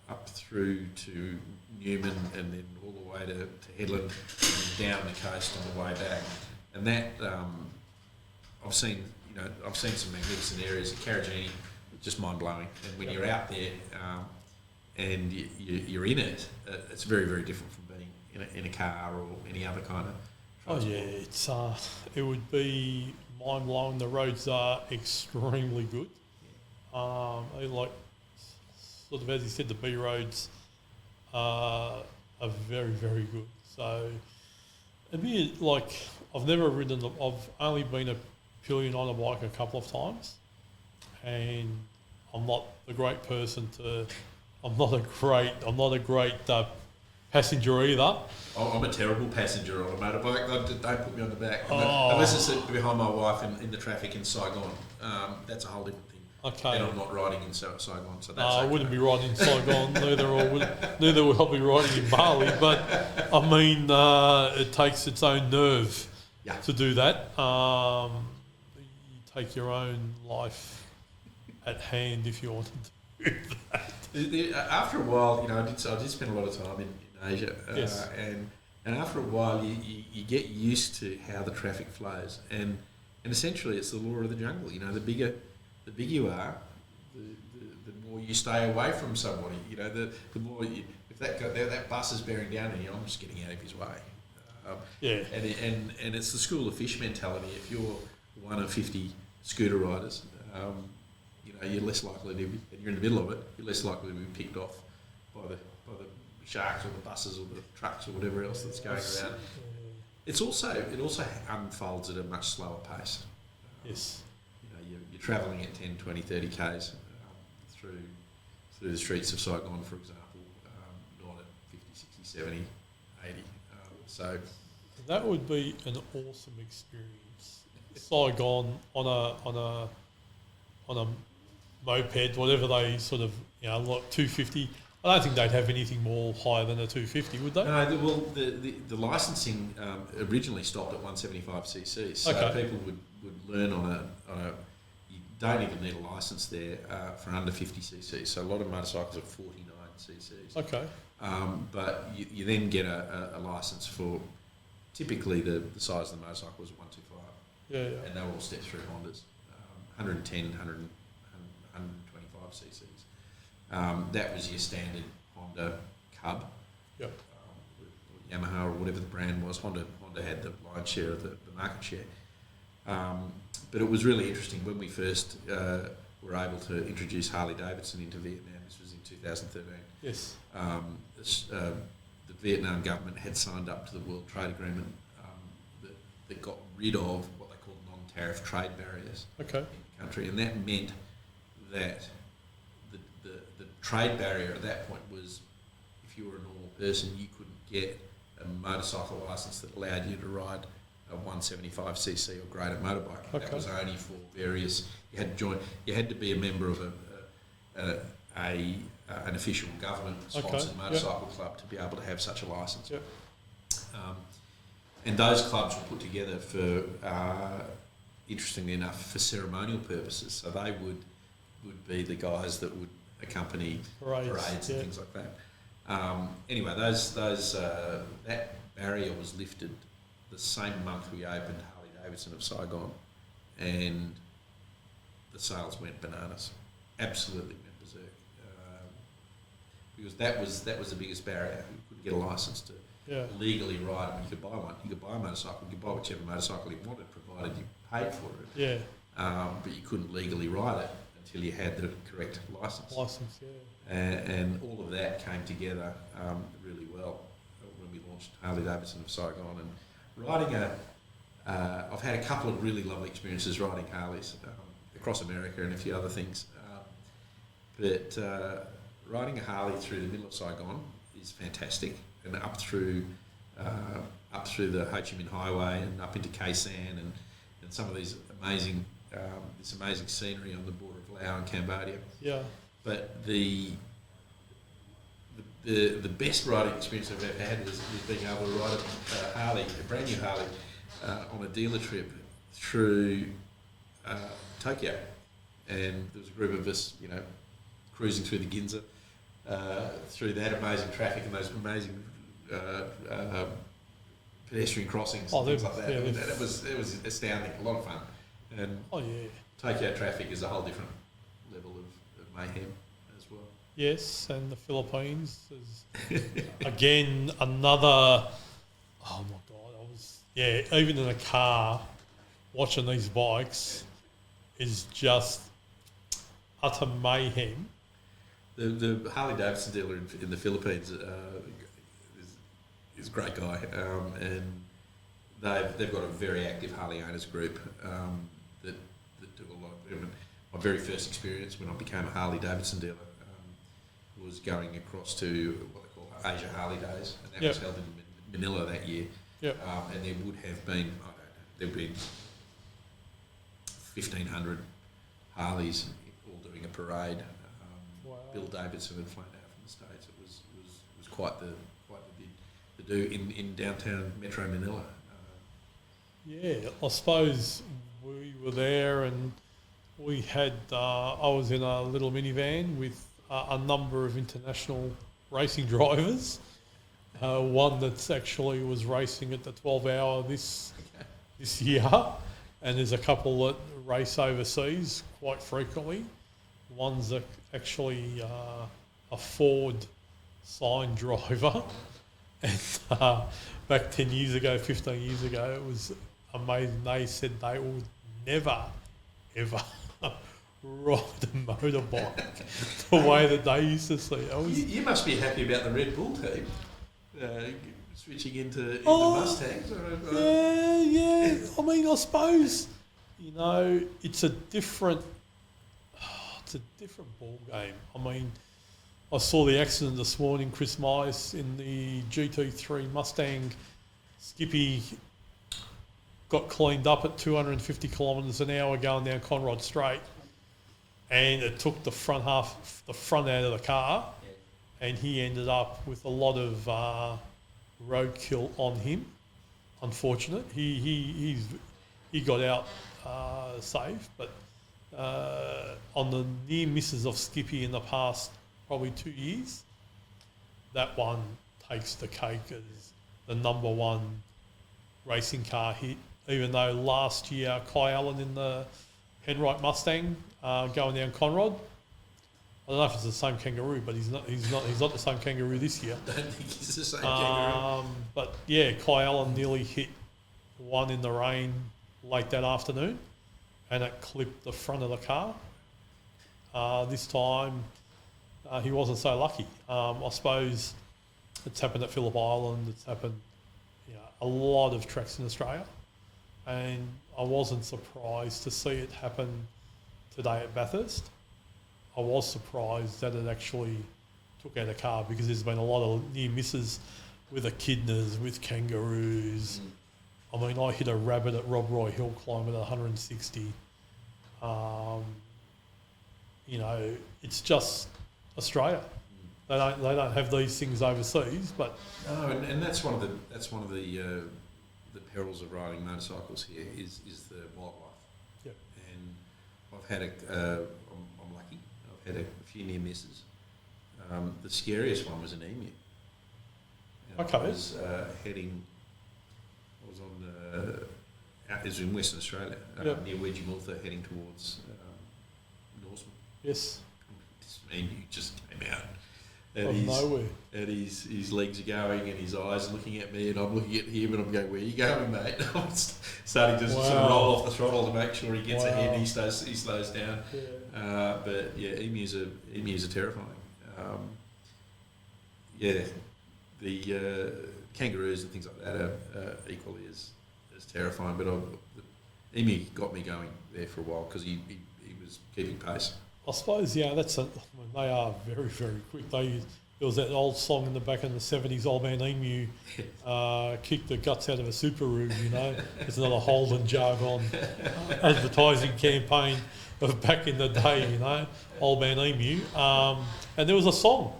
S2: to Newman and then all the way to Headland and down the coast on the way back. And that I've seen some magnificent areas. Carragini, just mind blowing. And when you're out there and you're in it, it's very, very different from being in a car or any other kind of transport.
S1: It would be mind blowing. The roads are extremely good. Sort of as you said, the B roads are very, very good. So it'd be like I've never ridden. I've only been a pillion on a bike a couple of times, and I'm not a great person to. I'm not a great passenger either.
S2: I'm a terrible passenger on a motorbike. Don't put me on the back unless I sit behind my wife in the traffic in Saigon. That's a whole different thing.
S1: Okay.
S2: And I'm not riding in Saigon, so that's
S1: I wouldn't be riding in Saigon. neither would I be riding in Bali. But I mean, it takes its own nerve to do that. You take your own life at hand if you wanted to do that.
S2: After a while, you know, I did spend a lot of time in Asia,
S1: yes.
S2: And after a while, you get used to how the traffic flows, and essentially it's the law of the jungle. You know, the bigger you are, the more you stay away from somebody. You know, the more if that bus is bearing down on you, I'm just getting out of his way. And it's the school of fish mentality. If you're one of 50 scooter riders, you know, you're less likely to be, and you're in the middle of it, you're less likely to be picked off by the sharks or the buses or the trucks or whatever else that's going around. It also unfolds at a much slower pace.
S1: Yes.
S2: You're travelling at 10, 20, 30 k's through the streets of Saigon, for example, not at 50, 60, 70, 80. So
S1: that would be an awesome experience. Saigon on a moped, whatever they sort of, you know, like 250. I don't think they'd have anything more higher than a 250, would they?
S2: No, the licensing originally stopped at 175cc, so people would learn on a. You don't even need a license there for under 50cc. So a lot of motorcycles are 49ccs.
S1: Okay.
S2: But you then get a license for typically the size of the motorcycle is a 125.
S1: Yeah.
S2: And they'll all step through Hondas, 110, 125ccs. That was your standard Honda Cub.
S1: Yep.
S2: Or Yamaha or whatever the brand was. Honda had the lion's share of the market share. But it was really interesting when we first were able to introduce Harley Davidson into Vietnam. This was in 2013.
S1: Yes.
S2: The Vietnam government had signed up to the World Trade Agreement that got rid of what they called non-tariff trade barriers in the country, and that meant that the trade barrier at that point was if you were a normal person, you couldn't get a motorcycle license that allowed you to ride a 175cc or greater motorbike. That was only for various. You had to be a member of an official government-sponsored motorcycle club to be able to have such a license.
S1: Yep.
S2: And those clubs were put together for, interestingly enough, for ceremonial purposes. So they would be the guys that would accompany parades and things like that. Anyway, that barrier was lifted the same month we opened Harley Davidson of Saigon, and the sales went bananas. Absolutely went berserk. because that was the biggest barrier. You couldn't get a license to legally ride them. You could buy one. You could buy a motorcycle. You could buy whichever motorcycle you wanted, provided you paid for it.
S1: Yeah.
S2: But you couldn't legally ride it until you had the correct license. And all of that came together really well when we launched Harley Davidson of Saigon. And riding I've had a couple of really lovely experiences riding Harleys across America and a few other things. But riding a Harley through the middle of Saigon is fantastic, and up through the Ho Chi Minh Highway and up into Khe Sanh and some of these amazing scenery on the border of Laos and Cambodia.
S1: Yeah.
S2: But the best riding experience I've ever had was being able to ride a Harley, a brand new Harley, on a dealer trip through Tokyo. And there was a group of us, cruising through the Ginza, through that amazing traffic and those amazing pedestrian crossings and things like that. And it was astounding, a lot of fun. And Tokyo traffic is a whole different level of mayhem as well.
S1: Yes, and the Philippines is again another. Oh my God! Even in a car, watching these bikes is just utter mayhem.
S2: The Harley Davidson dealer in the Philippines is a great guy, and they've got a very active Harley owners group that do a lot. My very first experience when I became a Harley Davidson dealer was going across to what they call Asia Harley Days, and that was held in Manila that year. And there would have been, there'd been 1,500 Harleys all doing a parade. Bill Davidson had flown out from the States. It was quite the do in downtown Metro Manila.
S1: I suppose we were there and we had. I was in a little minivan with a number of international racing drivers. One that's actually was racing at the 12-hour this year, and there's a couple that race overseas quite frequently. One's actually a Ford sign driver, and back 10 years ago, 15 years ago, it was amazing. They said they would never, ever ride a motorbike the way that they used to see it.
S2: You must be happy about the Red Bull team switching into Mustangs.
S1: Yeah. I mean, I suppose, it's a different ball game. I mean, I saw the accident this morning, Chris Mice in the GT3 Mustang. Skippy got cleaned up at 250 kilometres an hour going down Conrod Straight, and it took the front out of the car, and he ended up with a lot of roadkill on him. Unfortunate, he got out safe, but on the near misses of Skippy in the past probably 2 years, that one takes the cake as the number one racing car hit. Even though last year Kai Allen in the Penrite Mustang going down Conrod, I don't know if it's the same kangaroo, but he's not the same kangaroo this year.
S2: I don't think he's the same kangaroo.
S1: But Kai Allen nearly hit one in the rain late that afternoon, and it clipped the front of the car. This time, he wasn't so lucky. I suppose it's happened at Phillip Island. It's happened, a lot of tracks in Australia, and I wasn't surprised to see it happen today at Bathurst. I was surprised that it actually took out a car, because there's been a lot of near misses with echidnas, with kangaroos. I mean, I hit a rabbit at Rob Roy Hill Climb at 160. It's just Australia. They don't have these things overseas, but
S2: no, and that's one of the perils of riding motorcycles here is the wildlife.
S1: Yep.
S2: And I've had I'm lucky. I've had a few near misses. The scariest one was an emu.
S1: Okay.
S2: I was it was in Western Australia, near Wedgie Maltha, heading towards Norseman.
S1: Yes.
S2: This emu just came out
S1: nowhere.
S2: And his legs are going and his eyes are looking at me and I'm looking at him and I'm going, where are you going, mate? I'm starting to sort of roll off the throttle to make sure he gets ahead and he slows down. Yeah. But yeah, emus are terrifying. The kangaroos and things like that are equally as terrifying. But the emu got me going there for a while because he was keeping pace.
S1: I suppose, they are very, very quick. There was that old song in the back in the 70s, Old Man Emu kicked the guts out of a Subaru, It's another Holden jargon advertising campaign of back in the day, Old Man Emu. And there was a song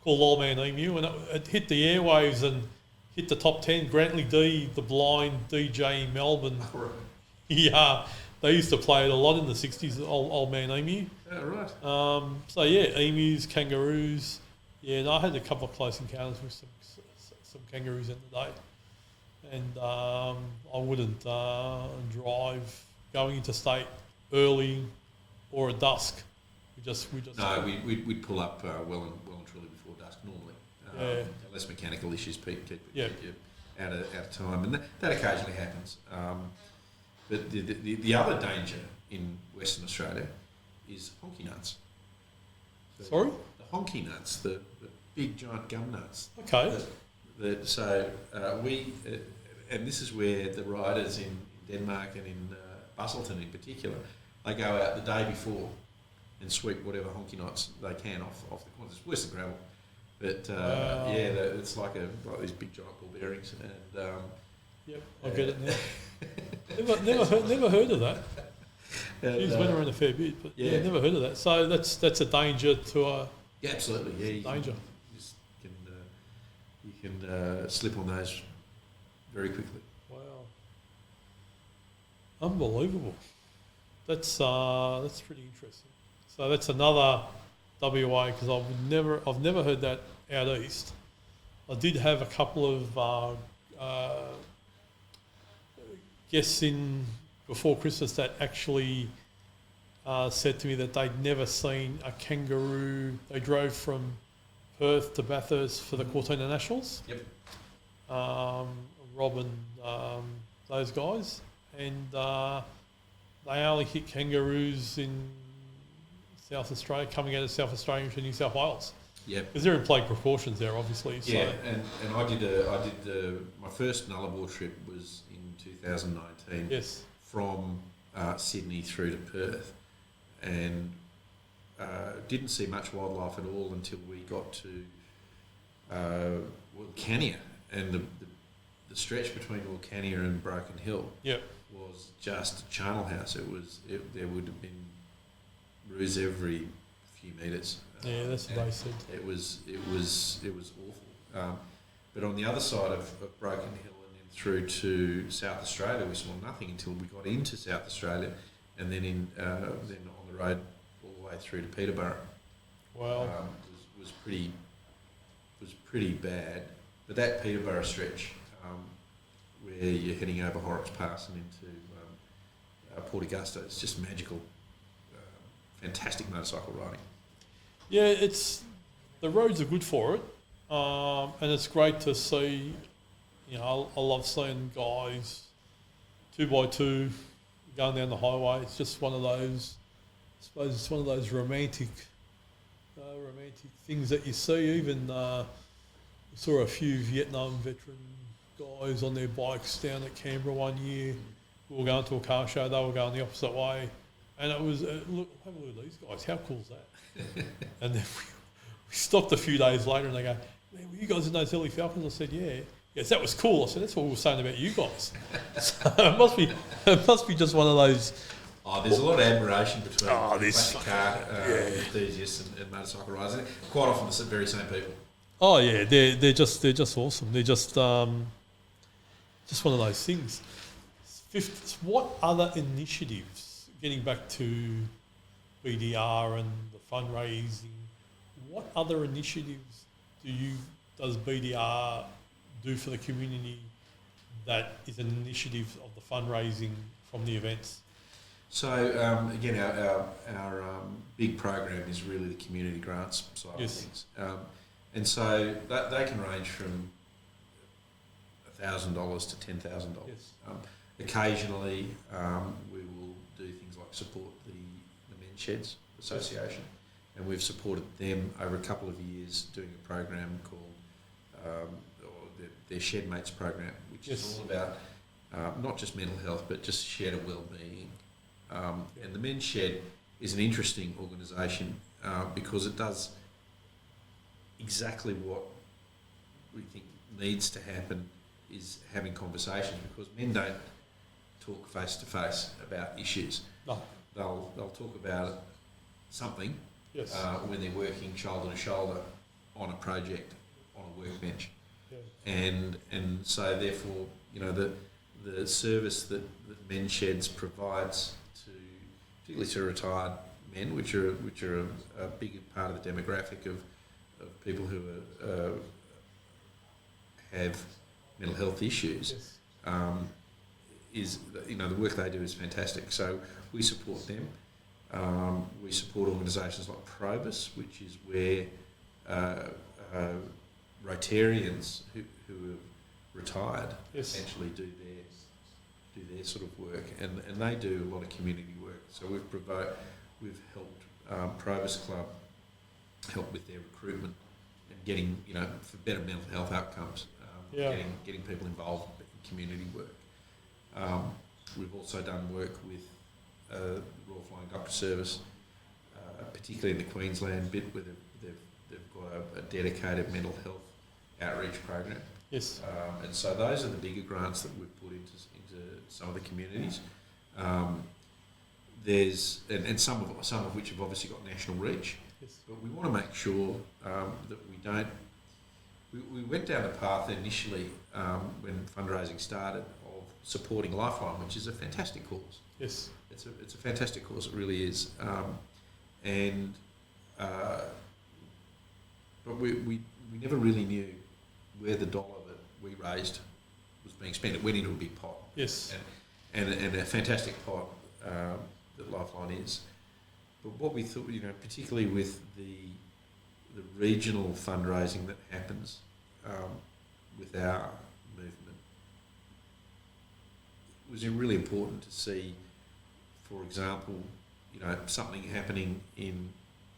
S1: called Old Man Emu, and it hit the airwaves and hit the top 10. Grantley D, the blind DJ in Melbourne. Yeah, they used to play it a lot in the 60s, Old Man Emu.
S2: Oh, right.
S1: Emus, kangaroos. Yeah, and I had a couple of close encounters with some kangaroos in the day. And I wouldn't drive going interstate early or at dusk.
S2: We'd pull up well and truly before dusk normally. Unless mechanical issues keep you out of time. And that occasionally happens. But the other danger in Western Australia is honky nuts.
S1: Sorry?
S2: The honky nuts, the big giant gum nuts.
S1: Okay.
S2: And this is where the riders in Denmark and in Busselton in particular, they go out the day before and sweep whatever honky nuts they can off the corners. It's worse than gravel. But it's like these big giant ball bearings. And
S1: yep, I get it now. Never heard of that. He's went around a fair bit, but never heard of that. So that's a danger to a.
S2: Yeah, absolutely. Yeah,
S1: danger.
S2: You can slip on those very quickly.
S1: Wow, unbelievable. That's pretty interesting. So that's another WA because I've never heard that out east. I did have a couple of guests in before Christmas that actually said to me that they'd never seen a kangaroo. They drove from Perth to Bathurst for the Cortina Nationals.
S2: Yep.
S1: Rob and those guys, and they only hit kangaroos in South Australia, coming out of South Australia into New South Wales.
S2: Yeah,
S1: because they're in plague precautions there, obviously.
S2: Yeah, so. and I did my first Nullarbor trip was in 2019.
S1: Yes. From
S2: Sydney through to Perth, and didn't see much wildlife at all until we got to Wilcannia, and the stretch between Wilcannia and Broken Hill.
S1: Yep.
S2: Was just a charnel house. There would have been roos every few metres.
S1: Yeah, that's what they said.
S2: It was awful. But on the other side of Broken Hill and then through to South Australia, we saw nothing until we got into South Australia, and then then on the road all the way through to Peterborough.
S1: Wow.
S2: Was pretty bad. But that Peterborough stretch, where you're heading over Horrocks Pass and into Port Augusta, it's just magical. Fantastic motorcycle riding.
S1: Yeah, the roads are good for it, and it's great to see. I love seeing guys 2x2 going down the highway. It's just one of those. I suppose it's one of those romantic things that you see. Even saw a few Vietnam veteran guys on their bikes down at Canberra one year. We were going to a car show. They were going the opposite way. And it was, look, have a look at these guys. How cool is that? And then we stopped a few days later and they go, man, were you guys in those early Falcons? I said, yeah. Yes, that was cool. I said, that's what we were saying about you guys. So it must be just one of those.
S2: Oh, there's a lot of admiration between classic car enthusiasts and motorcycle riders. Quite often the very same people.
S1: Oh yeah, they're just awesome. They're just one of those things. What other initiatives, getting back to BDR and the fundraising, what other initiatives does BDR do for the community that is an initiative of the fundraising from the events?
S2: So again, our big program is really the community grants side of things. And so they can range from $1,000 to $10,000.
S1: Yes.
S2: Occasionally, we will do things like support the Men's Sheds Association, and we've supported them over a couple of years doing a program called their Shed Mates program, which is all about not just mental health but just shed of well-being. And the Men's Shed is an interesting organisation because it does exactly what we think needs to happen, is having conversations, because men don't talk face to face about issues.
S1: No.
S2: They'll talk about something when they're working shoulder to shoulder on a project on a workbench, and so therefore, you know, the service that Men's Sheds provides to, particularly to retired men, which are a big part of the demographic of people who have mental health issues, is, you know, the work they do is fantastic. So we support them. We support organisations like Probus, which is where Rotarians who have retired essentially do their sort of work, and they do a lot of community work. So we've helped Probus Club help with their recruitment and getting, you know, for better mental health outcomes, getting people involved in community work. We've also done work with the Royal Flying Doctor Service, particularly in the Queensland bit, where they've got a dedicated mental health outreach program.
S1: Yes.
S2: And so those are the bigger grants that we've put into some of the communities. There's and some of which have obviously got national reach.
S1: Yes.
S2: But we want to make sure that we don't. We went down the path initially when fundraising started of supporting Lifeline, which is a fantastic cause.
S1: Yes.
S2: It's a fantastic cause. It really is. But we never really knew where the dollar that we raised was being spent. It went into a big pot.
S1: Yes.
S2: And a fantastic pot that Lifeline is. But what we thought, you know, particularly with the regional fundraising that happens with our movement, it was really important to see, for example, you know, something happening in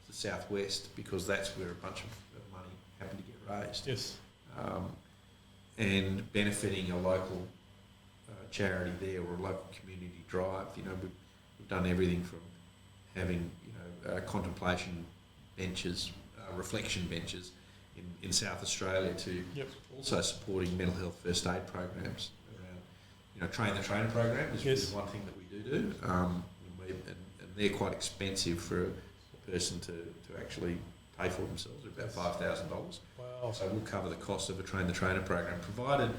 S2: the southwest, because that's where a bunch of money happened to get raised.
S1: Yes.
S2: And benefiting a local charity there, or a local community drive. You know, we've done everything from having, you know, contemplation benches, reflection benches in South Australia, to also supporting mental health first aid programs around, you know, Train the Trainer program is one thing that we do. And they're quite expensive for a person to actually pay for themselves. They're about $5,000.
S1: Wow. So
S2: we'll cover the cost of a Train the Trainer program, provided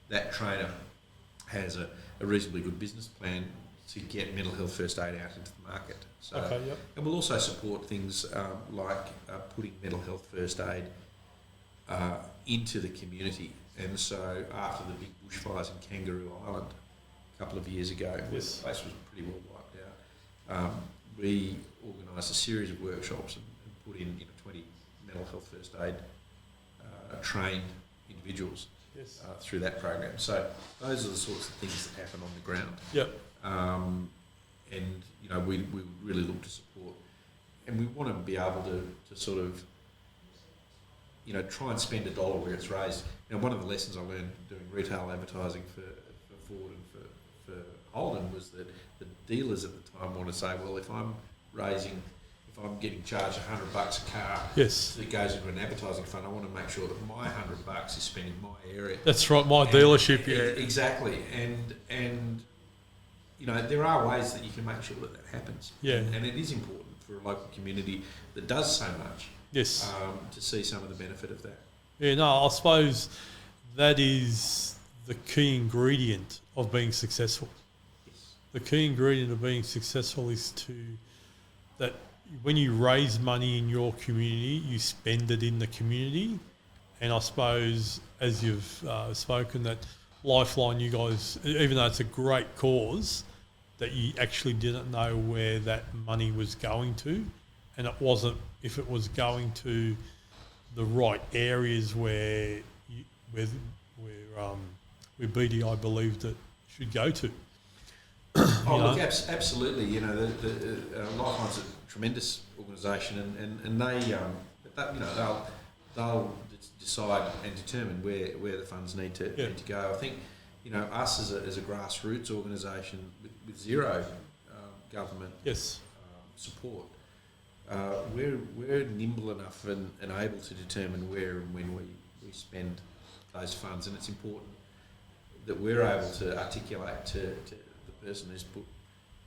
S2: that trainer has a reasonably good business plan to get mental health first aid out into the market. So, and we'll also support things like putting mental health first aid into the community. And so after the big bushfires in Kangaroo Island a couple of years ago, where the place was pretty well wiped out, we organised a series of workshops and put in, you know, 20 mental health first aid trained individuals through that program. So those are the sorts of things that happen on the ground.
S1: Yep.
S2: And, you know, we really look to support, and we want to be able to sort of, you know, try and spend a dollar where it's raised. Now, one of the lessons I learned doing retail advertising for Ford and for Holden was that the dealers at the time want to say, well, if I'm getting charged $100 a car that goes into an advertising fund, I want to make sure that my $100 is spent in my area.
S1: That's right, my dealership.
S2: Exactly, and you know, there are ways that you can make sure that happens. Yeah, and it is important for a local community that does so much.
S1: Yes,
S2: to see some of the benefit of that.
S1: Yeah, no, I suppose that is the key ingredient of being successful.
S2: Yes.
S1: The key ingredient of being successful is that when you raise money in your community, you spend it in the community. And I suppose, as you've spoken, that Lifeline, you guys, even though it's a great cause, that you actually didn't know where that money was going to. And it wasn't, if it was going to the right areas where BDI believed it should go to.
S2: Absolutely. You know, the Lifeline's a tremendous organisation, and they'll decide and determine where the funds need to go. I think, you know, us as a grassroots organisation with zero government support, we're nimble enough and able to determine where and when we spend those funds, and it's important that we're able to articulate to the person who's put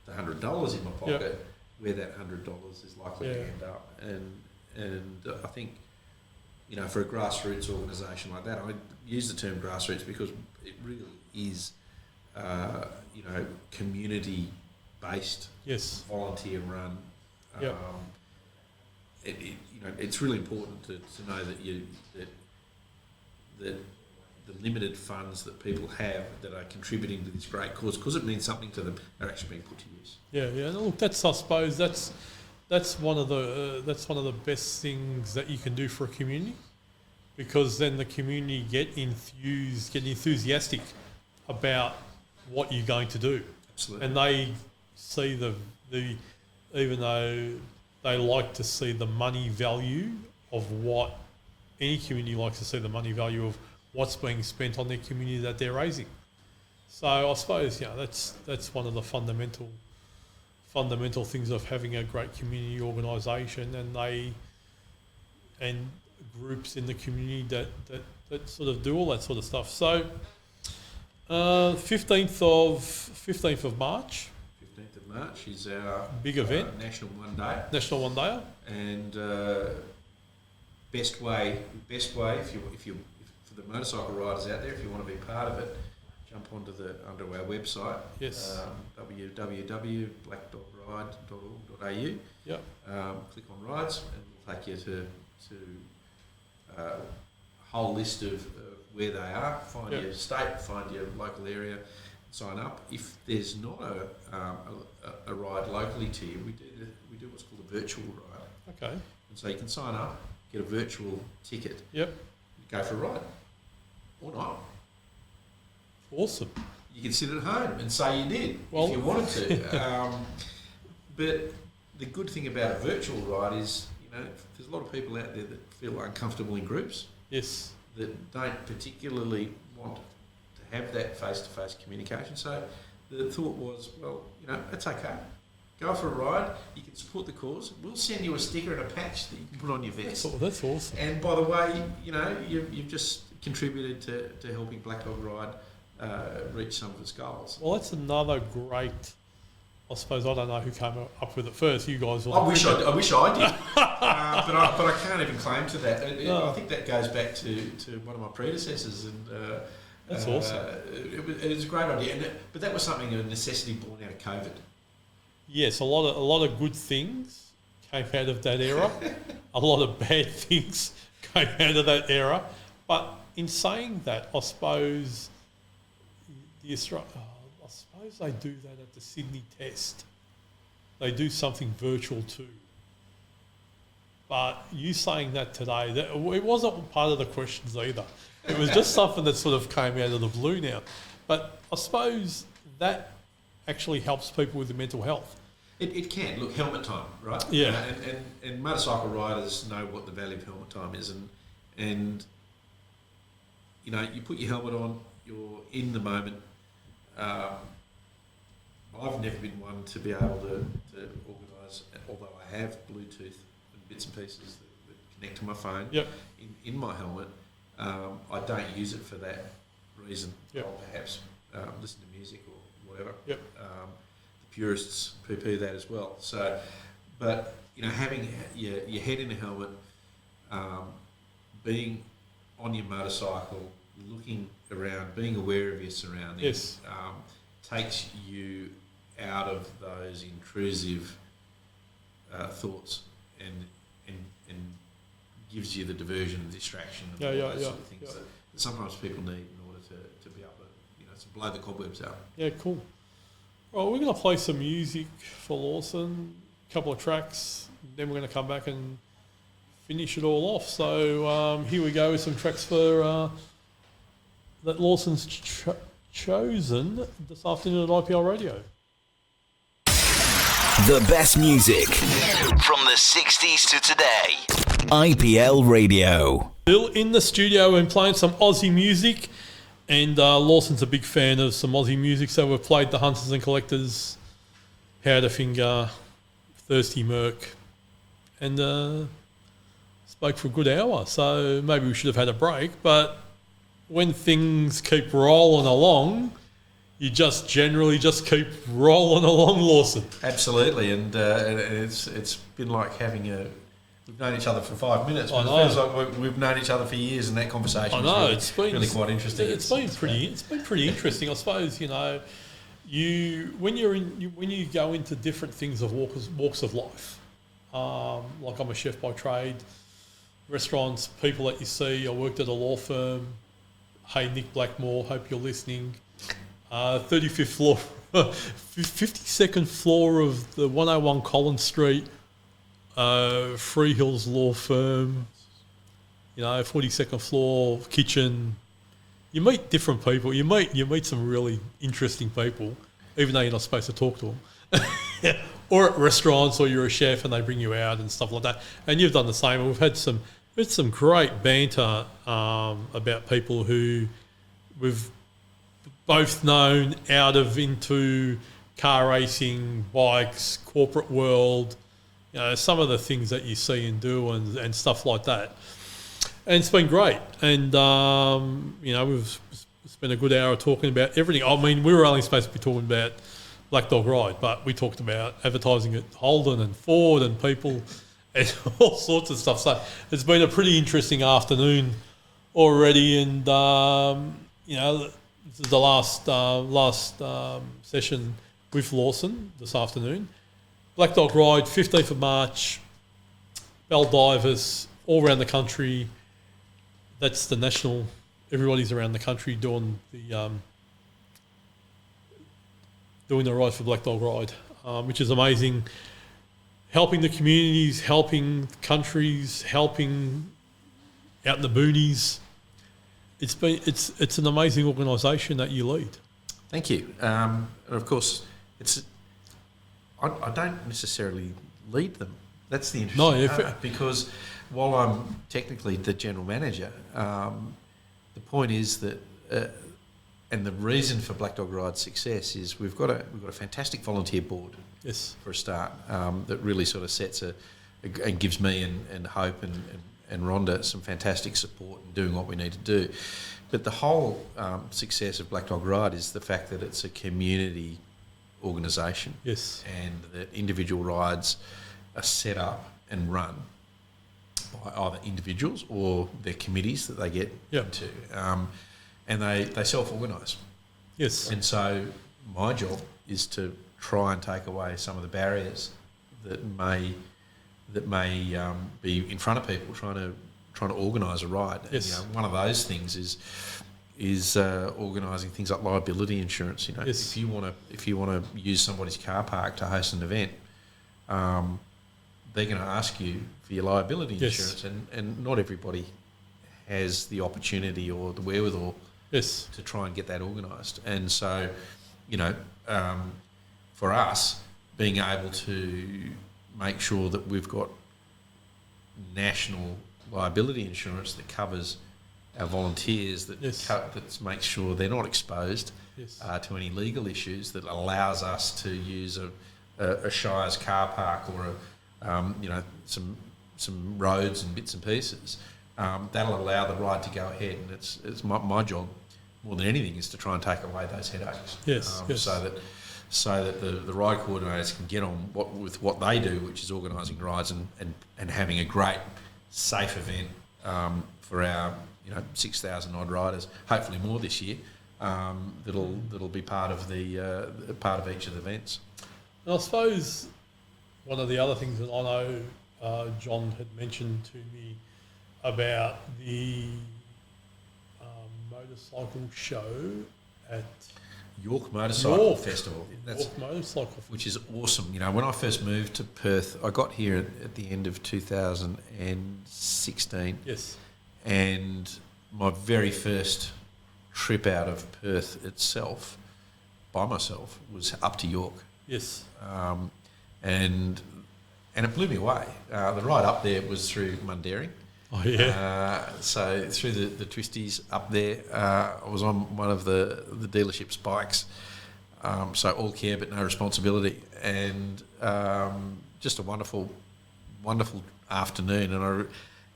S2: the $100 in my pocket where that $100 is likely to end up. And I think, you know, for a grassroots organisation like that, I use the term grassroots because it really is, you know, community-based, volunteer-run. You know, it's really important to know that that the limited funds that people have that are contributing to this great cause, because it means something to them, are actually being put to use. Yeah.
S1: Look, I suppose that's one of the best things that you can do for a community, because then the community get enthusiastic about what you're going to do.
S2: Absolutely.
S1: And they see the even though they like to see the money value of what any community likes to see, the money value of what's being spent on their community that they're raising. So I suppose, you know, that's one of the fundamental things of having a great community organisation, and groups in the community that sort of do all that sort of stuff. So 15th of March.
S2: 15th of March is our
S1: big event.
S2: National One Day.
S1: National One Day. And
S2: best way if you for the motorcycle riders out there, if you want to be part of it, jump onto our website.
S1: Yes.
S2: www.blackdogride.org.au.
S1: Yep.
S2: Click on rides, and it'll take you to a whole list of where they are. Find your state, find your local area, sign up. If there's not a ride locally to you, we do what's called a virtual ride.
S1: Okay.
S2: And so you can sign up, get a virtual ticket.
S1: Yep.
S2: Go for a ride. Or not.
S1: Awesome.
S2: You can sit at home and say you did if you wanted to. But the good thing about a virtual ride is, you know, there's a lot of people out there that feel uncomfortable in groups.
S1: Yes.
S2: That don't particularly want to have that face-to-face communication. So the thought was, well, you know, it's okay. Go for a ride. You can support the cause. We'll send you a sticker and a patch that you can put on your vest.
S1: That's awesome.
S2: And by the way, you know, you've just contributed to helping Black Dog Ride reach some of its goals.
S1: Well, that's another great. I suppose I don't know who came up with it first. You guys.
S2: I wish I did, but I can't even claim to that. I think that goes back to one of my predecessors, and
S1: that's awesome.
S2: It was a great idea, but that was something of a necessity born out of COVID.
S1: Yes, a lot of good things came out of that era. A lot of bad things came out of that era. But in saying that, I suppose they do that at the Sydney Test. They do something virtual too. But you saying that today, it wasn't part of the questions either. It was just something that sort of came out of the blue now. But I suppose that actually helps people with their mental health.
S2: It can. Look, helmet time, right?
S1: Yeah.
S2: And motorcycle riders know what the value of helmet time is. And you know, you put your helmet on, you're in the moment. I've never been one to be able to organise, although I have Bluetooth and bits and pieces that connect to my phone in my helmet. I don't use it for that reason. I'll perhaps listen to music or whatever. The purists poo-poo that as well. So, but you know, having your head in a helmet, being on your motorcycle, looking around, being aware of your surroundings, takes you out of those intrusive thoughts and gives you the diversion and distraction and all those sort of things that sometimes people need in order to be able to, you know, to blow the cobwebs out. Yeah,
S1: cool. Well, we're going to play some music for Lawson, a couple of tracks, then we're going to come back and finish it all off. So here we go with some tracks for that Lawson's chosen this afternoon at IPL Radio.
S3: The best music from the 60s to today. IPL Radio.
S1: Still in the studio and playing some Aussie music. And Lawson's a big fan of some Aussie music, so we've played the Hunters and Collectors, Powderfinger, Thirsty Merc, and spoke for a good hour. So maybe we should have had a break, but when things keep rolling along, you just generally just keep rolling along, Lawson.
S2: Absolutely, and it's been like having we've known each other for 5 minutes, but
S1: I
S2: it feels like we've known each other for years, and that conversation is really quite interesting.
S1: It's been pretty interesting, I suppose. You know, when you go into different things of walks of life, like I'm a chef by trade, restaurants, people that you see. I worked at a law firm. Hey, Nick Blackmore, hope you're listening. 35th floor, 52nd floor of the 101 Collins Street. Free Hills Law Firm, 42nd floor kitchen. You meet different people. You meet some really interesting people, even though you're not supposed to talk to them. Or at restaurants, or you're a chef and they bring you out and stuff like that. And you've done the same. We've had some great banter about people who we've both known out of into car racing, bikes, corporate world. Some of the things that you see and do and stuff like that. And it's been great. And, we've spent a good hour talking about everything. I mean, we were only supposed to be talking about Black Dog Ride, but we talked about advertising at Holden and Ford and people and all sorts of stuff. So it's been a pretty interesting afternoon already. And, this is the last session with Lawson this afternoon. Black Dog Ride, 15th of March, Baldivis, all around the country. That's the national, everybody's around the country doing the ride for Black Dog Ride, which is amazing. Helping the communities, helping countries, helping out in the boonies. It's an amazing organisation that you lead.
S2: Thank you. And of course, I don't necessarily lead them. That's the interesting part, because while I'm technically the general manager, the point is that, and the reason for Black Dog Ride's success is we've got a fantastic volunteer board.
S1: Yes.
S2: For a start, that really sort of sets and gives me and Hope and Rhonda some fantastic support in doing what we need to do. But the whole success of Black Dog Ride is the fact that it's a community organisation.
S1: Yes.
S2: And that individual rides are set up and run by either individuals or their committees that they get into. And they self-organise.
S1: Yes.
S2: And so my job is to try and take away some of the barriers that may be in front of people trying to organise a ride.
S1: Yes.
S2: And, one of those things is organising things like liability insurance.
S1: Yes.
S2: If you want to use somebody's car park to host an event, they're going to ask you for your liability insurance, and not everybody has the opportunity or the wherewithal to try and get that organised. And so, for us, being able to make sure that we've got national liability insurance that covers our volunteers, that makes sure they're not exposed to any legal issues, that allows us to use a Shire's car park or some roads and bits and pieces. That'll allow the ride to go ahead, and it's my job more than anything is to try and take away those headaches. So that the ride coordinators can get on with what they do, which is organising rides and having a great, safe event for our 6,000 odd riders, hopefully more this year. That'll be part of each of the events.
S1: And I suppose one of the other things that I know John had mentioned to me about the motorcycle show at
S2: York Motorcycle Festival.
S1: York Motorcycle Festival.
S2: Which is awesome. You know, when I first moved to Perth, I got here at the end of 2016.
S1: Yes.
S2: And my very first trip out of Perth itself, by myself, was up to York.
S1: Yes.
S2: And it blew me away. The ride up there was through Mundaring.
S1: Oh, yeah.
S2: So through the twisties up there, I was on one of the dealership's bikes. So all care but no responsibility. And just a wonderful, wonderful afternoon.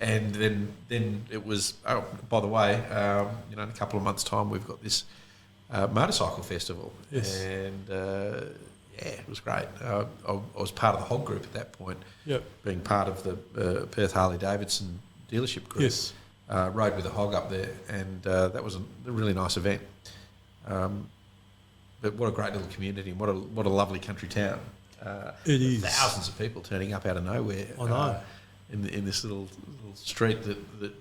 S2: And then it was, oh, by the way, in a couple of months' time, we've got this motorcycle festival.
S1: Yes.
S2: And it was great. I was part of the Hog Group at that point.
S1: Yep.
S2: Being part of the Perth Harley-Davidson dealership group.
S1: Yes.
S2: Rode with the Hog up there, and that was a really nice event. But what a great little community, and what a lovely country town.
S1: It is.
S2: Thousands of people turning up out of nowhere.
S1: I know.
S2: In this little street that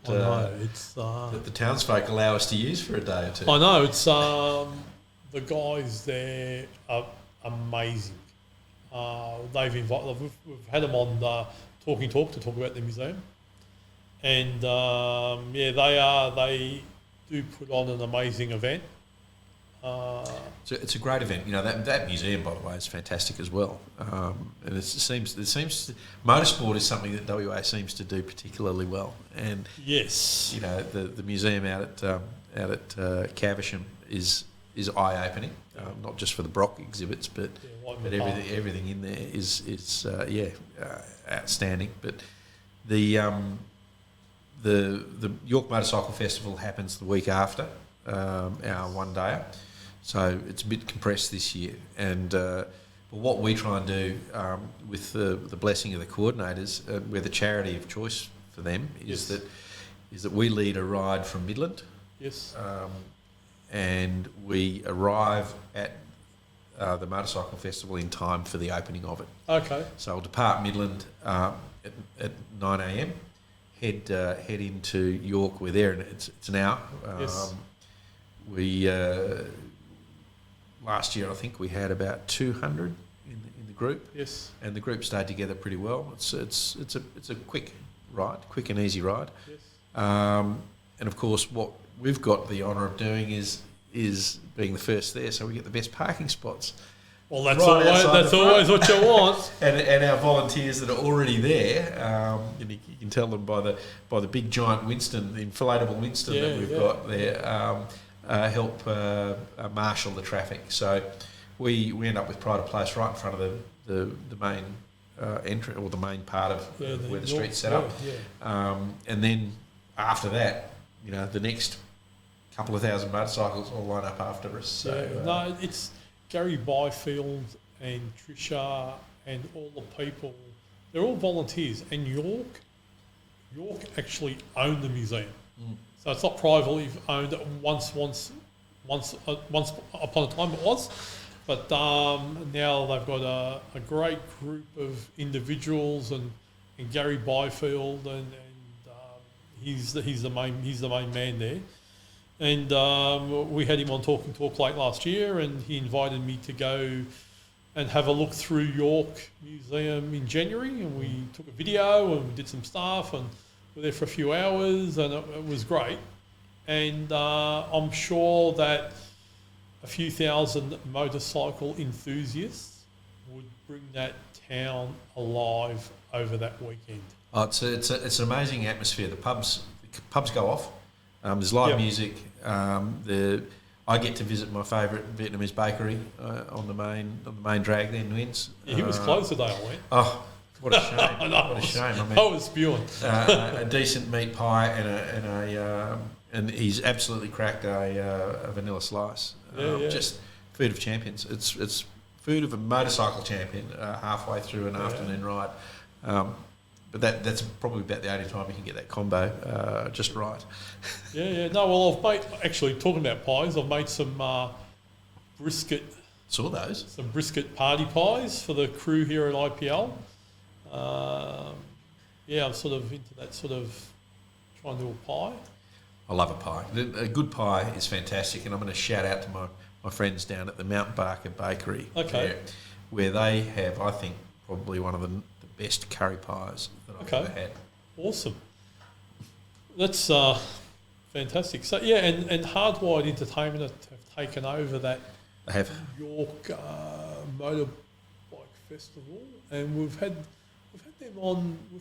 S1: I know. It's
S2: that the townsfolk allow us to use for a day or two.
S1: I know. It's the guys there are amazing. We've had them on Talking Talk to talk about the museum, and they do put on an amazing event.
S2: So it's a great event. You know, that museum, by the way, is fantastic as well. And it seems motorsport is something that WA seems to do particularly well. And
S1: yes,
S2: you know, the museum out at Caversham is eye opening, not just for the Brock exhibits, but everything in there is outstanding. But the York Motorcycle Festival happens the week after our one day. So it's a bit compressed this year, and but what we try and do with the blessing of the coordinators, we're the charity of choice for them, is that we lead a ride from Midland.
S1: Yes.
S2: And we arrive at the motorcycle festival in time for the opening of it.
S1: Okay.
S2: So we'll depart Midland at 9 a.m. Head into York. We're there, and it's an hour.
S1: Yes.
S2: We last year I think we had about 200 in the group.
S1: Yes.
S2: And the group stayed together pretty well. It's a quick and easy ride.
S1: Yes.
S2: And of course, what we've got the honour of doing is being the first there, so we get the best parking spots.
S1: Well, that's always what you want.
S2: And our volunteers that are already there, and you can tell them by the big giant Winston, the inflatable Winston that we've got there, help marshal the traffic. So we end up with pride of place right in front of the main entry, or the main part of where the street's set up. Yeah. And then after that, you know, the next couple of thousand motorcycles all line up after us. So,
S1: no, it's Gary Byfield and Trisha and all the people. They're all volunteers, and York actually own the museum. So it's not privately owned. Once upon a time it was, but now they've got a great group of individuals, and Gary Byfield, and he's the main man there. And we had him on Talking Talk late last year, and he invited me to go and have a look through York Museum in January, and we took a video and we did some stuff, and we were there for a few hours, and it was great. And I'm sure that a few thousand motorcycle enthusiasts would bring that town alive over that weekend.
S2: Oh, it's an amazing atmosphere. The pubs go off. There's live music. I get to visit my favourite Vietnamese bakery on the main drag there in Nguyen's.
S1: Yeah, he was closed today, I went.
S2: Oh, what a shame! What a shame!
S1: I was spewing.
S2: A decent meat pie and he's absolutely cracked a vanilla slice. Just food of champions. It's food of a motorcycle champion halfway through an afternoon ride. But that's probably about the only time you can get that combo just right.
S1: No, well, I've made, actually, talking about pies, I've made some brisket.
S2: Saw those.
S1: Some brisket party pies for the crew here at IPL. I'm sort of into that sort of trying to do a pie.
S2: I love a pie. A good pie is fantastic, and I'm going to shout out to my friends down at the Mount Barker Bakery.
S1: Okay.
S2: Where they have, I think, probably one of the best curry pies that I've ever had.
S1: Awesome. That's fantastic. So, yeah, and Hardwired Entertainment have taken over that
S2: They have.
S1: York motorbike festival, and we've had them on the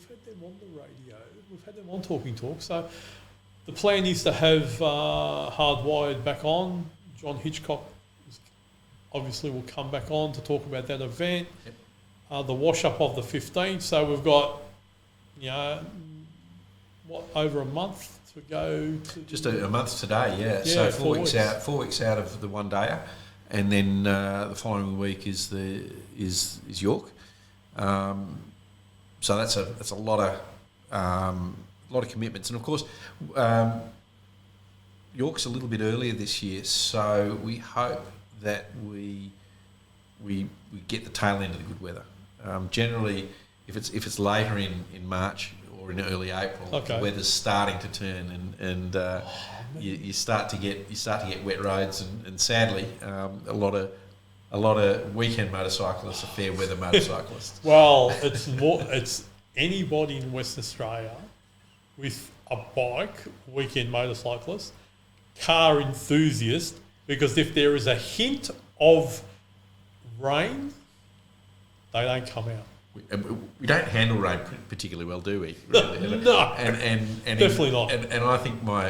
S1: radio. We've had them on Talking Talk. So the plan is to have Hardwired back on. John Hitchcock obviously will come back on to talk about that event. Yep. The wash up of the 15th. So we've got, over a month to go.
S2: Just a month today, yeah. So 4 weeks out. 4 weeks out of the one dayer, and then the following week is York. So that's a lot of commitments, and of course, York's a little bit earlier this year, so we hope that we get the tail end of the good weather. Generally, if it's later in March or in early April, the weather's starting to turn, and you start to get wet roads, and sadly, a lot of weekend motorcyclists are fair weather motorcyclists.
S1: Well, it's anybody in Western Australia with a bike, weekend motorcyclist, car enthusiast, because if there is a hint of rain, they don't come out.
S2: We don't handle rain particularly well, do we? Really?
S1: No,
S2: and
S1: definitely not.
S2: And I think my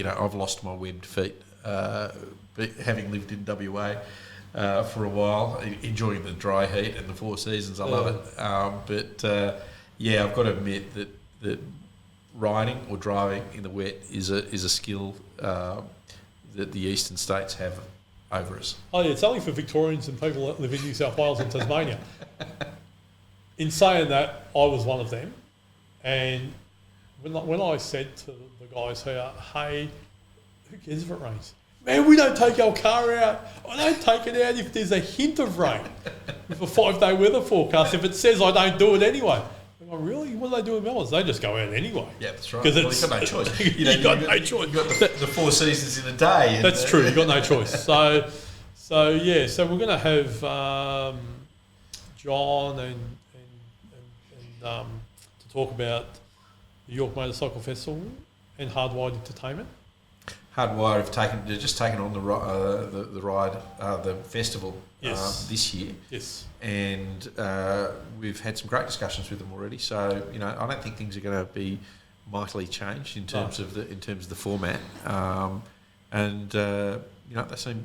S2: I've lost my webbed feet, having lived in WA for a while, enjoying the dry heat and the four seasons. I love it. But I've got to admit that riding or driving in the wet is a skill that the eastern states have over us.
S1: Oh yeah, it's only for Victorians and people that live in New South Wales and Tasmania. In saying that, I was one of them, and when I said to the guys here, hey, who cares if it rains? Man, we don't take our car out. I don't take it out if there's a hint of rain with a 5-day weather forecast. If it says I don't do it anyway. I'm like, really? What do they do in Melbourne? They just go out anyway.
S2: Yeah, that's right.
S1: Because
S2: you've got no choice.
S1: You've got no choice.
S2: You've got the four seasons in a day.
S1: That's true. You've got no choice. So we're going to have John and to talk about the York Motorcycle Festival and Hardwired Entertainment.
S2: Hardwire have just taken on the ride, the festival this year. Yes, and we've had some great discussions with them already. So I don't think things are going to be mightily changed in terms of the format. They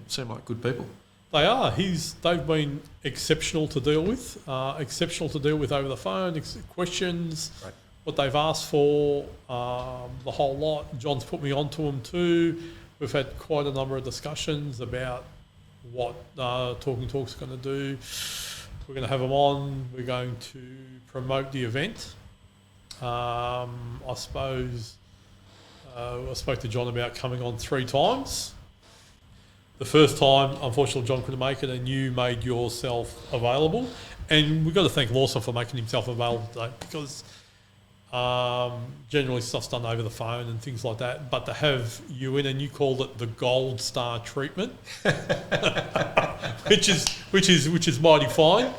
S2: seem like good people.
S1: They are. They've been exceptional to deal with. Over the phone. Questions. Right. What they've asked for, the whole lot. John's put me onto them too. We've had quite a number of discussions about what Talking Talk's going to do. We're going to have them on. We're going to promote the event. I suppose I spoke to John about coming on 3 times. The first time, unfortunately, John couldn't make it, and you made yourself available. And we've got to thank Lawson for making himself available today, because generally stuff's done over the phone and things like that, but to have you in, and you called it the gold star treatment, which is mighty fine.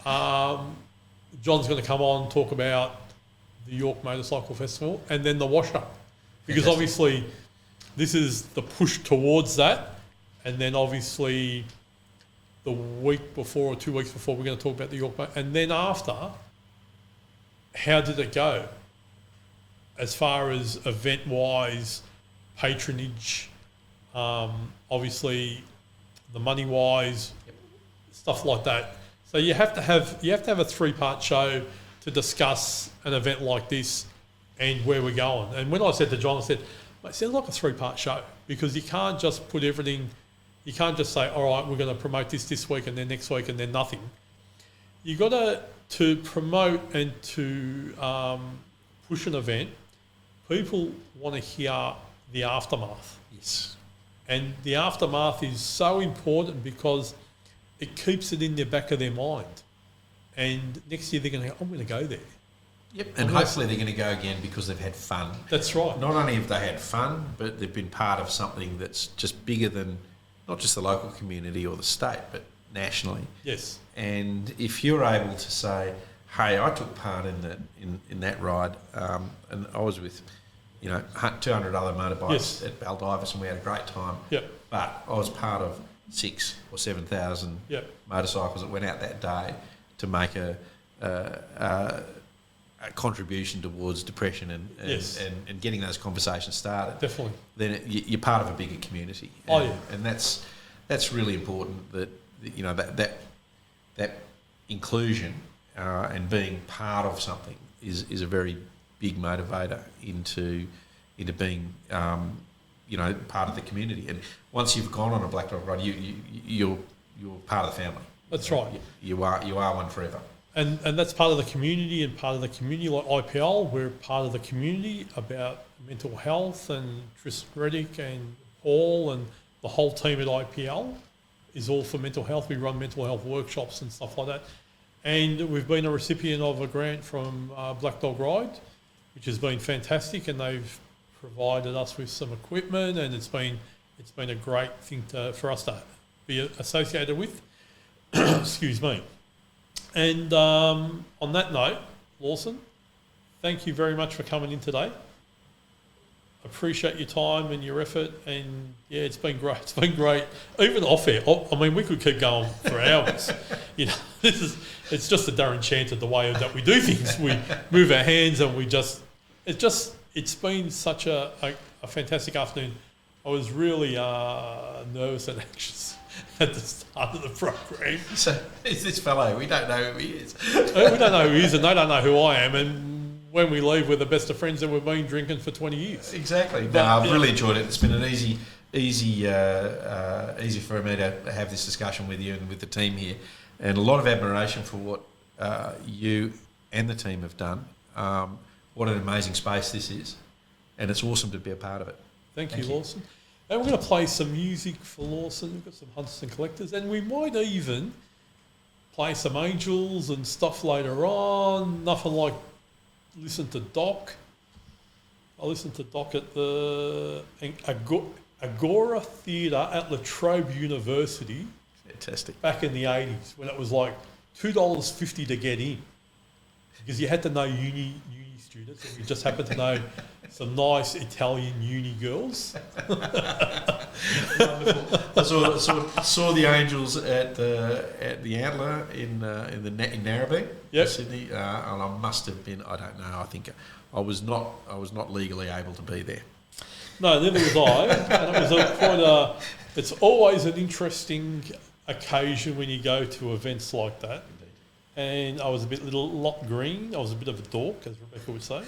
S1: John's going to come on and talk about the York Motorcycle Festival and then the wash up, because obviously this is the push towards that, and then obviously the week before or 2 weeks before we're going to talk about the York, and then after. How did it go? As far as event-wise, patronage, obviously the money-wise, stuff like that. So you have to have a 3-part show to discuss an event like this and where we're going. And when I said to John, I said, it sounds like a 3-part show, because you can't just put everything. You can't just say, all right, we're going to promote this week and then next week and then nothing. You got to promote and to push an event, people want to hear the aftermath.
S2: Yes.
S1: And the aftermath is so important because it keeps it in the back of their mind. And next year they're going to go, I'm going to go there.
S2: Yep. And hopefully they're going to go again because they've had fun.
S1: That's right.
S2: Not only have they had fun, but they've been part of something that's just bigger than not just the local community or the state, but nationally.
S1: Yes.
S2: And if you're able to say, hey, I took part in that ride, and I was with, 200 other motorbikes at Baldivis, and we had a great time.
S1: Yep.
S2: But I was part of 6,000 or 7,000 motorcycles that went out that day to make a contribution towards depression and getting those conversations started.
S1: Definitely.
S2: Then you're part of a bigger community. And that's really important. That inclusion and being part of something is a very big motivator into being part of the community. And once you've gone on a Black Dog ride, you're part of the family.
S1: That's right.
S2: You are one forever.
S1: And that's part of the community, and part of the community like IPL, we're part of the community about mental health, and Tristan Reddick and Paul and the whole team at IPL is all for mental health. We run mental health workshops and stuff like that. And we've been a recipient of a grant from Black Dog Ride, which has been fantastic, and they've provided us with some equipment, and it's been a great thing for us to be associated with. Excuse me. And on that note, Lawson, thank you very much for coming in today. Appreciate your time and your effort, and it's been great. It's been great, even off air. I mean, we could keep going for hours. It's just a Darren Chanter, the way that we do things. We move our hands, and it's been such a fantastic afternoon. I was really nervous and anxious at the start of the program.
S2: So is this fellow? We don't know who he is.
S1: We don't know who he is, and they don't know who I am. And when we leave, we're the best of friends, and we've been drinking for 20 years.
S2: Exactly. No, I've really enjoyed it. It's been an easy for me to have this discussion with you and with the team here, and a lot of admiration for what you and the team have done. What an amazing space this is, and it's awesome to be a part of it.
S1: Thank you, Lawson. And we're going to play some music for Lawson. We've got some Hunters and Collectors, and we might even play some Angels and stuff later on. Nothing like listen to Doc. I listened to Doc at the Agora Theatre at La Trobe University.
S2: Fantastic.
S1: Back in the 80s, when it was like $2.50 to get in, because you had to know uni students, and we just happened to know some nice Italian uni girls.
S2: Wonderful. I saw the Angels at the Antler in Narrabeen, Sydney, and I must have been. I don't know. I think I was not legally able to be there.
S1: No, neither was I. And it was it's always an interesting occasion when you go to events like that. And I was a lot green. I was a bit of a dork, as Rebecca would say.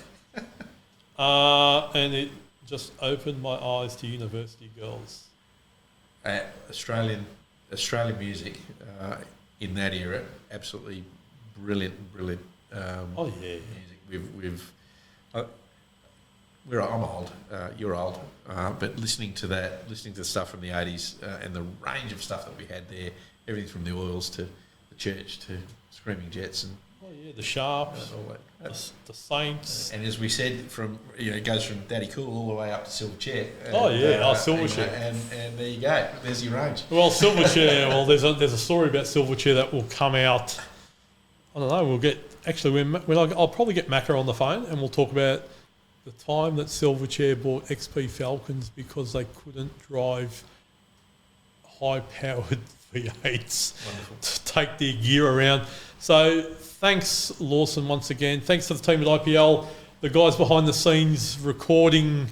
S1: And it just opened my eyes to university girls.
S2: Australian music in that era, absolutely brilliant. Music. I'm old. You're old, but listening to the stuff from the 80s and the range of stuff that we had there, everything from the Oils to the Church to Screaming Jets and
S1: the Sharps,
S2: all that.
S1: The Saints,
S2: and as we said, it goes from Daddy Cool all the way up to Silverchair.
S1: Silverchair,
S2: and there you go. There's your range.
S1: Well, Silverchair. Well, there's a story about Silverchair that will come out. I don't know. We'll get I'll probably get Macca on the phone, and we'll talk about the time that Silverchair bought XP Falcons because they couldn't drive high-powered V8s to take their gear around. So thanks, Lawson, once again. Thanks to the team at IPL, the guys behind the scenes recording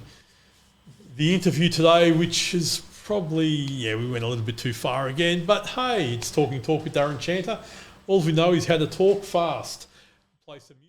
S1: the interview today, which is probably, we went a little bit too far again. But hey, it's Talking Talk with Darren Chanter. All we know is how to talk fast. Play some music.